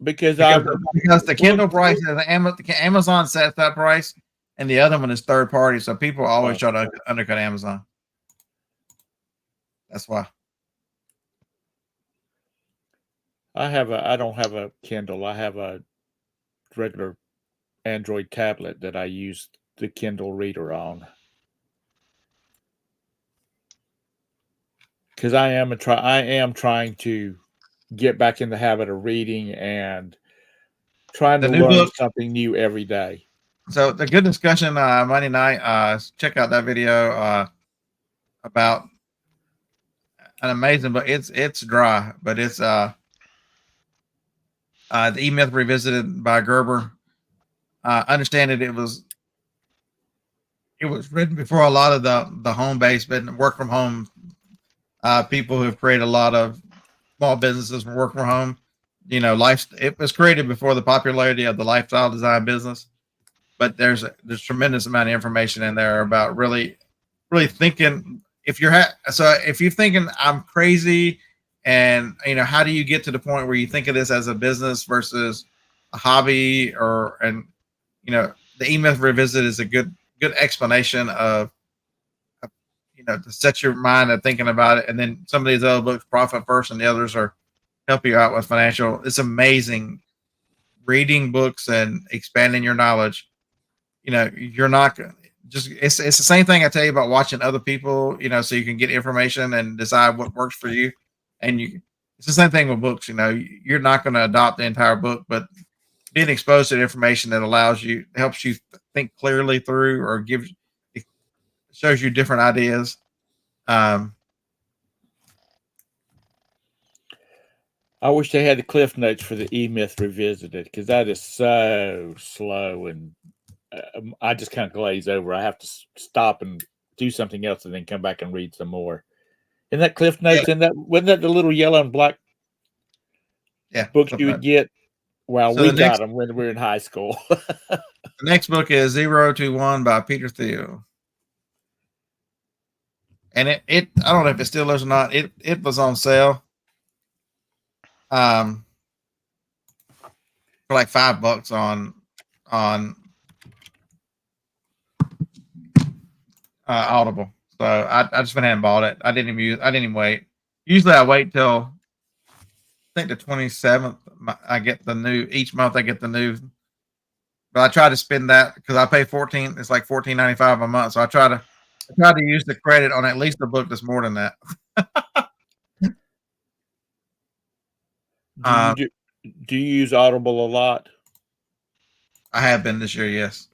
Because the Kindle price is Amazon sets that price, and the other one is third party. So people always try to undercut Amazon. That's why. I don't have a Kindle. I have a regular Android tablet that I use the Kindle reader on. Because I am trying to get back in the habit of reading and trying to learn something new every day. So the good discussion Monday night. Check out that video about an amazing book. It's dry, but it's the E-Myth Revisited by Gerber. Understand it was written before a lot of the home-based work from home people who have created a lot of small businesses from work from home. It was created before the popularity of the lifestyle design business, but there's tremendous amount of information in there about really thinking. If you're thinking I'm crazy, and how do you get to the point where you think of this as a business versus a hobby, the E-Myth Revisit is a good explanation of to set your mind at thinking about it. And then some of these other books, Profit First, and the others help you out with financial. It's amazing reading books and expanding your knowledge. You're not just, it's the same thing I tell you about watching other people, so you can get information and decide what works for you. And it's the same thing with books. You're not going to adopt the entire book, but being exposed to the information that helps you think clearly through, or shows you different ideas. I wish they had the Cliff Notes for the E-Myth Revisited, because that is so slow, and I just kind of glaze over. I have to stop and do something else and then come back and read some more. Isn't that Cliff Notes? Yeah. Wasn't that the little yellow and black books you would get? Well, we got them when we were in high school. The next book is 0 to 1 by Peter Thiel. And it I don't know if it still is or not. It was on sale. For like $5 on Audible. So I just went ahead and bought it. I didn't even wait. Usually I wait till I think the 27th. I get the new each month. I get the new, but I try to spend that because I pay $14. It's like $14.95 a month. So I try to use the credit on at least a book that's more than that. Do you use Audible a lot? I have been this year, yes.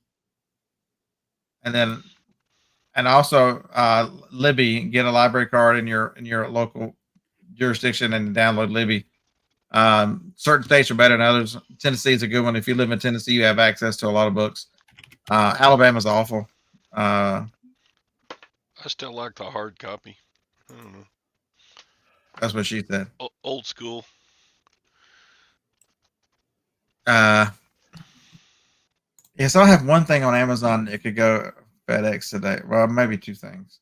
And also Libby, get a library card in your local jurisdiction and download Libby. Certain states are better than others. Tennessee is a good one. If you live in Tennessee, you have access to a lot of books. Alabama's awful. I still like the hard copy. I don't know. That's what she said. Old school. Yeah, so I have one thing on Amazon. It could go FedEx today. Well, maybe two things.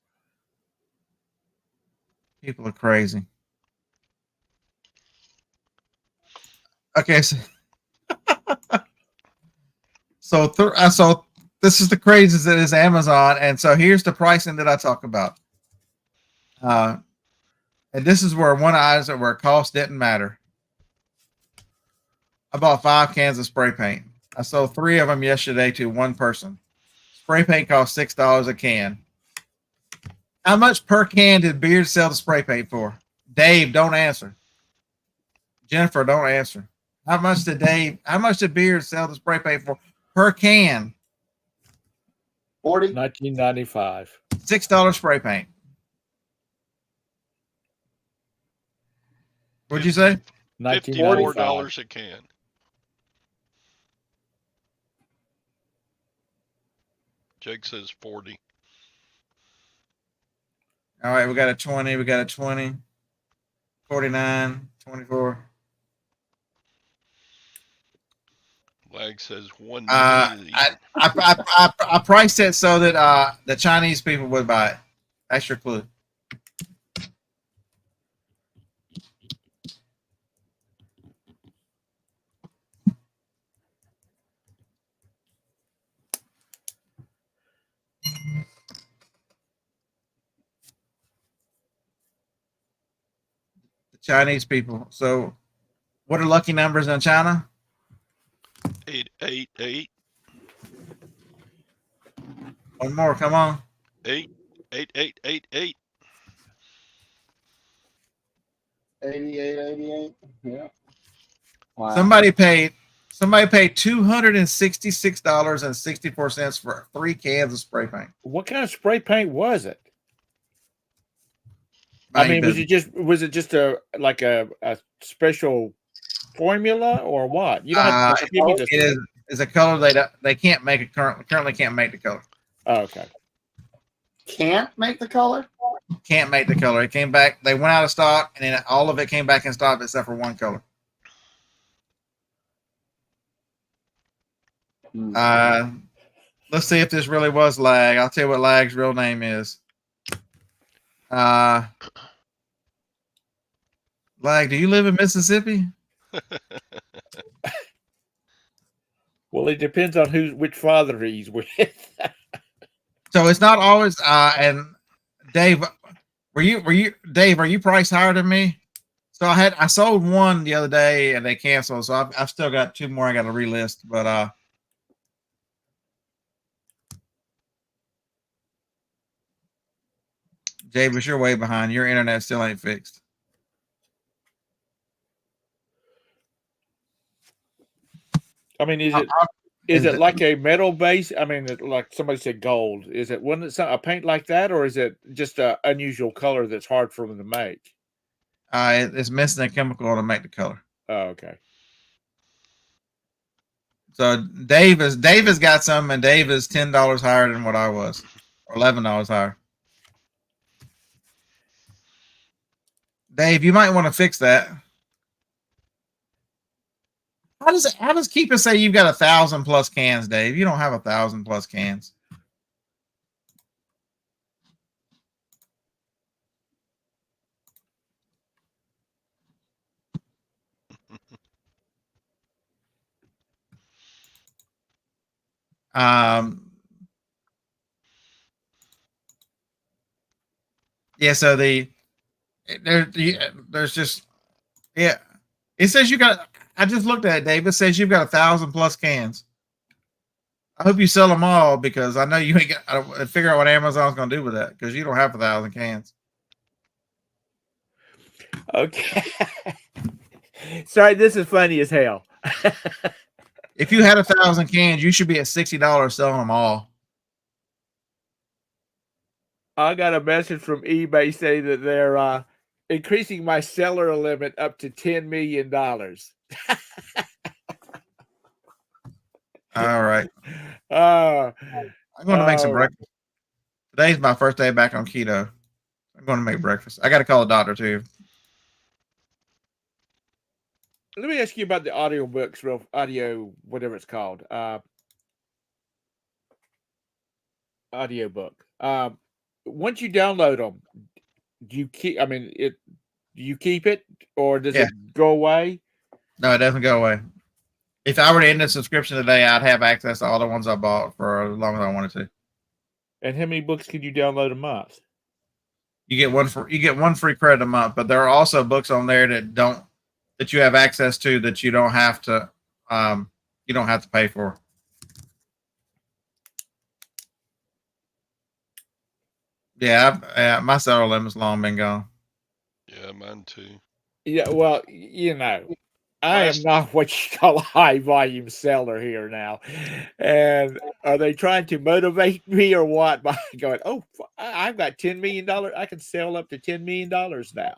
People are crazy. Okay, so so this is the craziest that is Amazon, and so here's the pricing that I talk about. And this is where where cost didn't matter. I bought 5 cans of spray paint. I sold 3 of them yesterday to one person. Spray paint costs $6 a can. How much per can did Beard sell the spray paint for? Dave, don't answer. Jennifer, don't answer. How much did Beard sell the spray paint for per can? 40. $19.95. $6 spray paint. What'd you say? $54 a can. Jake says 40. All right, we got a 20. We got a 20. 49, 24. Lag says 1 I priced it so that the Chinese people would buy it. That's your clue. The Chinese people. So, what are lucky numbers in China? 888. One more, come on. 88888. 88. Yeah. Wow. Somebody paid $266.64 for 3 cans of spray paint. What kind of spray paint was it? Mind I mean, your business. was it just a special formula or what? You don't have to give me this. It is a color they can't make it currently can't make the color. Oh, okay. Can't make the color? Can't make the color. It came back. They went out of stock, and then all of it came back in stock except for one color. Let's see if this really was Lag. I'll tell you what Lag's real name is. Lag, do you live in Mississippi? Well, it depends on which father he's with. So it's not always. And Dave, are you priced higher than me? So I sold one the other day and they canceled. So I've still got 2 more I got to relist. But Davis, you're way behind. Your internet still ain't fixed. I mean, is it like a metal base? I mean, like somebody said gold. Is it a paint like that, or is it just an unusual color that's hard for them to make? It's missing a chemical to make the color. Oh, okay. So Dave has got some, and Dave is $10 higher than what I was, or $11 higher. Dave, you might want to fix that. How does Keeper say you've got 1,000 plus cans, Dave? You don't have 1,000 plus cans. Yeah, so there's just, yeah, it says you got, I just looked at it, Dave. It says you've got 1,000 plus cans. I hope you sell them all because I know you ain't got, I figure out what Amazon's going to do with that because you don't have 1,000 cans. Okay. Sorry, this is funny as hell. If you had 1,000 cans, you should be at $60 selling them all. I got a message from eBay saying that they're increasing my seller limit up to $10 million. All right. Uh, I'm going to make some Oh. breakfast. Today's my first day back on keto. I'm going to make breakfast. I got to call the doctor too. let me ask you about the audiobooks, audio, whatever it's called. Audiobook. Once you download them, do you keep? I mean, do you keep it or does Yeah. it go away? No, it doesn't go away. If I were to end the subscription today, I'd have access to all the ones I bought for as long as I wanted to. And how many books can you download a month? You get one free credit a month, but there are also books on there that you have access to that you don't have to pay for. Yeah, my seller limit's long been gone. Yeah, mine too. Yeah, well, I am not what you call a high volume seller here now. And are they trying to motivate me or what? By going, oh, I've got $10 million. I can sell up to $10 million now.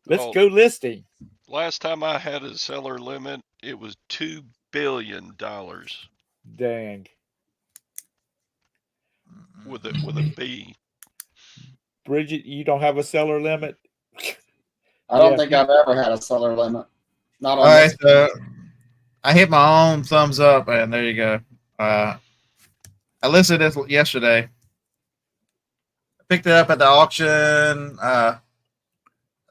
Let's go listing. Last time I had a seller limit, it was $2 billion. Dang. With a B. Bridget, you don't have a seller limit? I don't think I've ever had a seller limit. Not on All right, this. so I hit my own thumbs up, and there you go. I listed this yesterday. I picked it up at the auction. I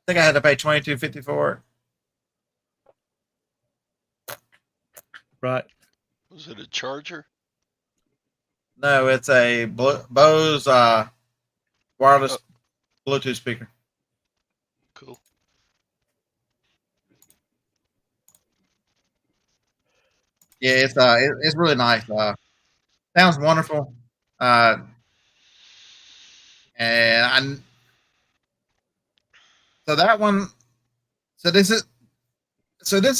think I had to pay $22.50 for it. Right. Was it a Charger? No, it's a Bose wireless Bluetooth speaker. Cool. Yeah, it's really nice. Sounds wonderful. And so that one. So this is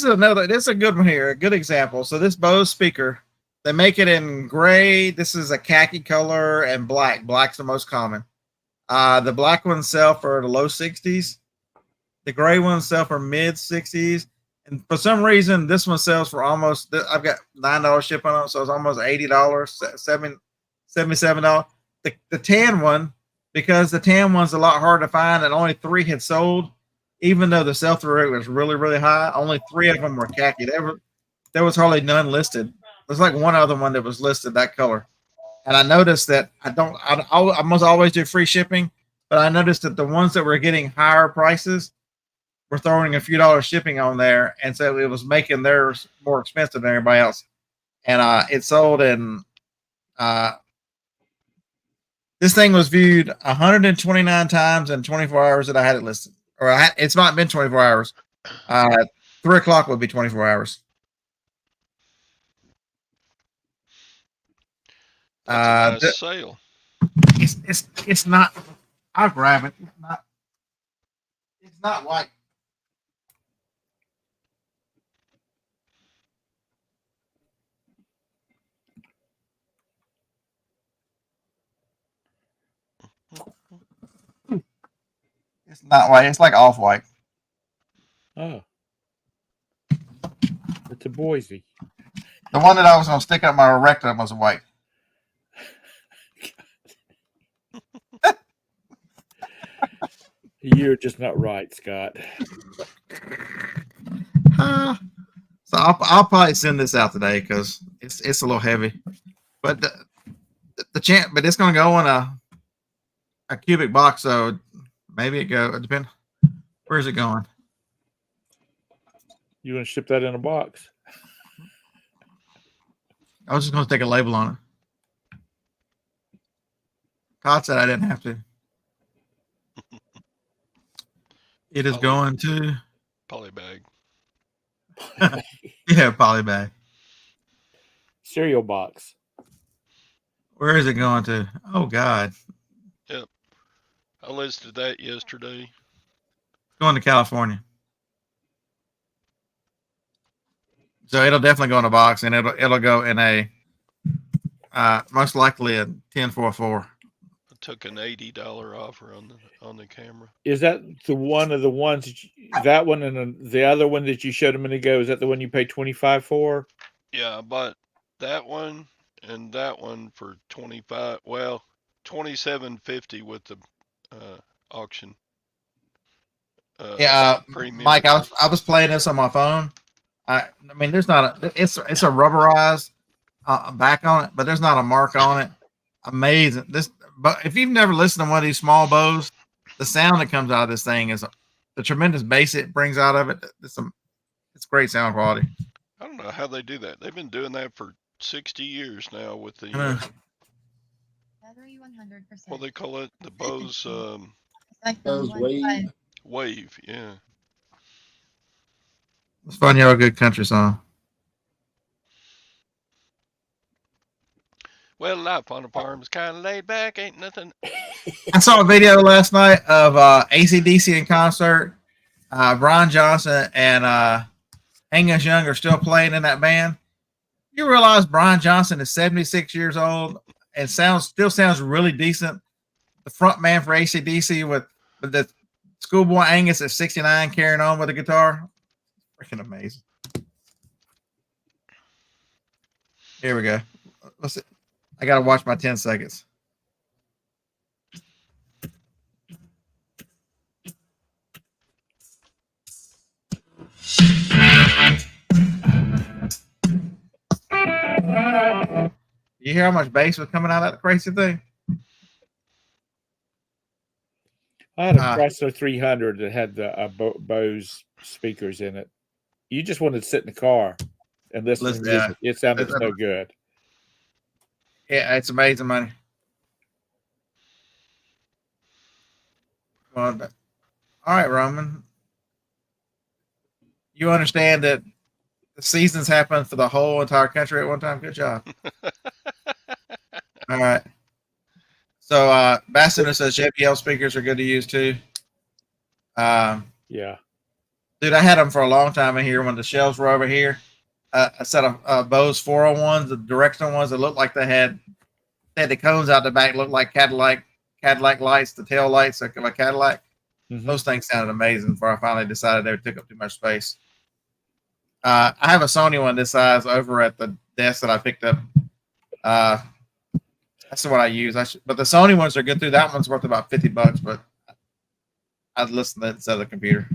another. This is a good one here. A good example. So this Bose speaker, they make it in gray. This is a khaki color and black. Black's the most common. The black ones sell for the low 60s. The gray ones sell for mid 60s. And for some reason, this one sells for almost. I've got $9 ship on it, so it's almost $80, $77. The tan one, because the tan one's a lot harder to find, and only 3 had sold. Even though the sell-through rate was really, really high, only 3 of them were khaki. There was hardly none listed. There's like one other one that was listed that color. And I noticed that I almost always do free shipping, but I noticed that the ones that were getting higher prices were throwing a few dollars shipping on there, and so it was making theirs more expensive than everybody else. And it sold in. This thing was viewed 129 times in 24 hours that I had it listed. It's not been 24 hours. 3 o'clock would be 24 hours. That's a nice sale. It's not. I'll grab it. It's not white. It's not white. It's like off white. Oh. It's a Boise. The one that I was going to stick up my rectum was white. You're just not right, Scott. So I'll probably send this out today because it's a little heavy, but but it's going to go in a cubic box, so maybe it depends. Where's it going? You want to ship that in a box? I was just going to take a label on it. Todd said I didn't have to. It is going to Polybag. Yeah, polybag. Cereal box. Where is it going to? Oh God. Yep. I listed that yesterday. It's going to California. So it'll definitely go in a box, and it'll go in a most likely a 1044. I took an $80 offer on the camera. Is that the one of the ones that one and the other one that you showed a minute ago? Is that the one you paid $25 for? Yeah, I bought that one and that one for 25. Well, 27.50 with the auction. Yeah, premium. Mike, I was playing this on my phone. I mean, there's not a it's a rubberized back on it, but there's not a mark on it. Amazing. This, but if you've never listened to one of these small bows, the sound that comes out of this thing is the tremendous bass it brings out of it. It's great sound quality. I don't know how they do that. They've been doing that for 60 years now with the Battery 100%. what they call it, the Bose Those wave. Wave. Yeah. It's fun. You have a good country song. Well, life on a farm is kind of laid back. Ain't nothing. I saw a video last night of AC/DC in concert. Brian Johnson and Angus Young are still playing in that band. You realize Brian Johnson is 76 years old and still sounds really decent. The front man for AC/DC with the schoolboy Angus at 69 carrying on with the guitar. Freaking amazing. Here we go. Let's see. I got to watch my 10 seconds. You hear how much bass was coming out of that crazy thing? I had a Chrysler 300 that had the Bose speakers in it. You just wanted to sit in the car and listen to music. It sounded so good. Yeah, it's amazing money. Well, all right, Roman. You understand that the seasons happen for the whole entire country at one time? Good job. All right. So Bassett says JBL speakers are good to use too. Yeah. Dude, I had them for a long time in here when the shelves were over here. A set of Bose 401s, the directional ones that looked like they had the cones out the back, looked like Cadillac lights, the tail lights of a Cadillac. Mm-hmm. Those things sounded amazing before I finally decided they took up too much space. I have a Sony one this size over at the desk that I picked up. That's what I use. But the Sony ones are good too. That one's worth about $50, but I'd listen to it instead of the computer.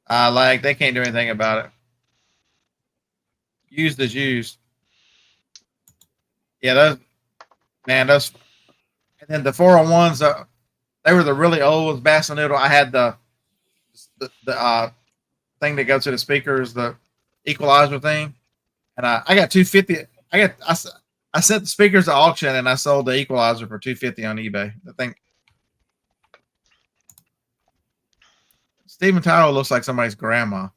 Like they can't do anything about it. Used as used. Yeah, those. And then the 401s, they were the really old ones, Bass and Noodle. I had the thing that goes to the speakers, the equalizer thing, and I got 250. I sent the speakers to auction and I sold the equalizer for $250 on eBay. I think Steven Tyler looks like somebody's grandma,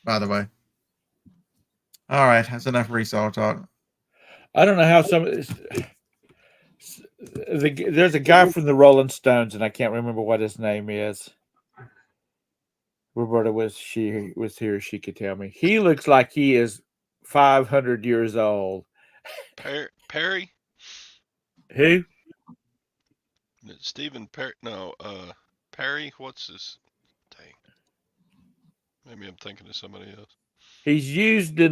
by the way. All right, that's enough resale talk. I don't know how there's a guy from the Rolling Stones, and I can't remember what his name is. Roberta was here. She could tell me. He looks like he is 500 years old. Perry? Who? Stephen Perry? No, Perry. What's this thing? Maybe I'm thinking of somebody else. He's used in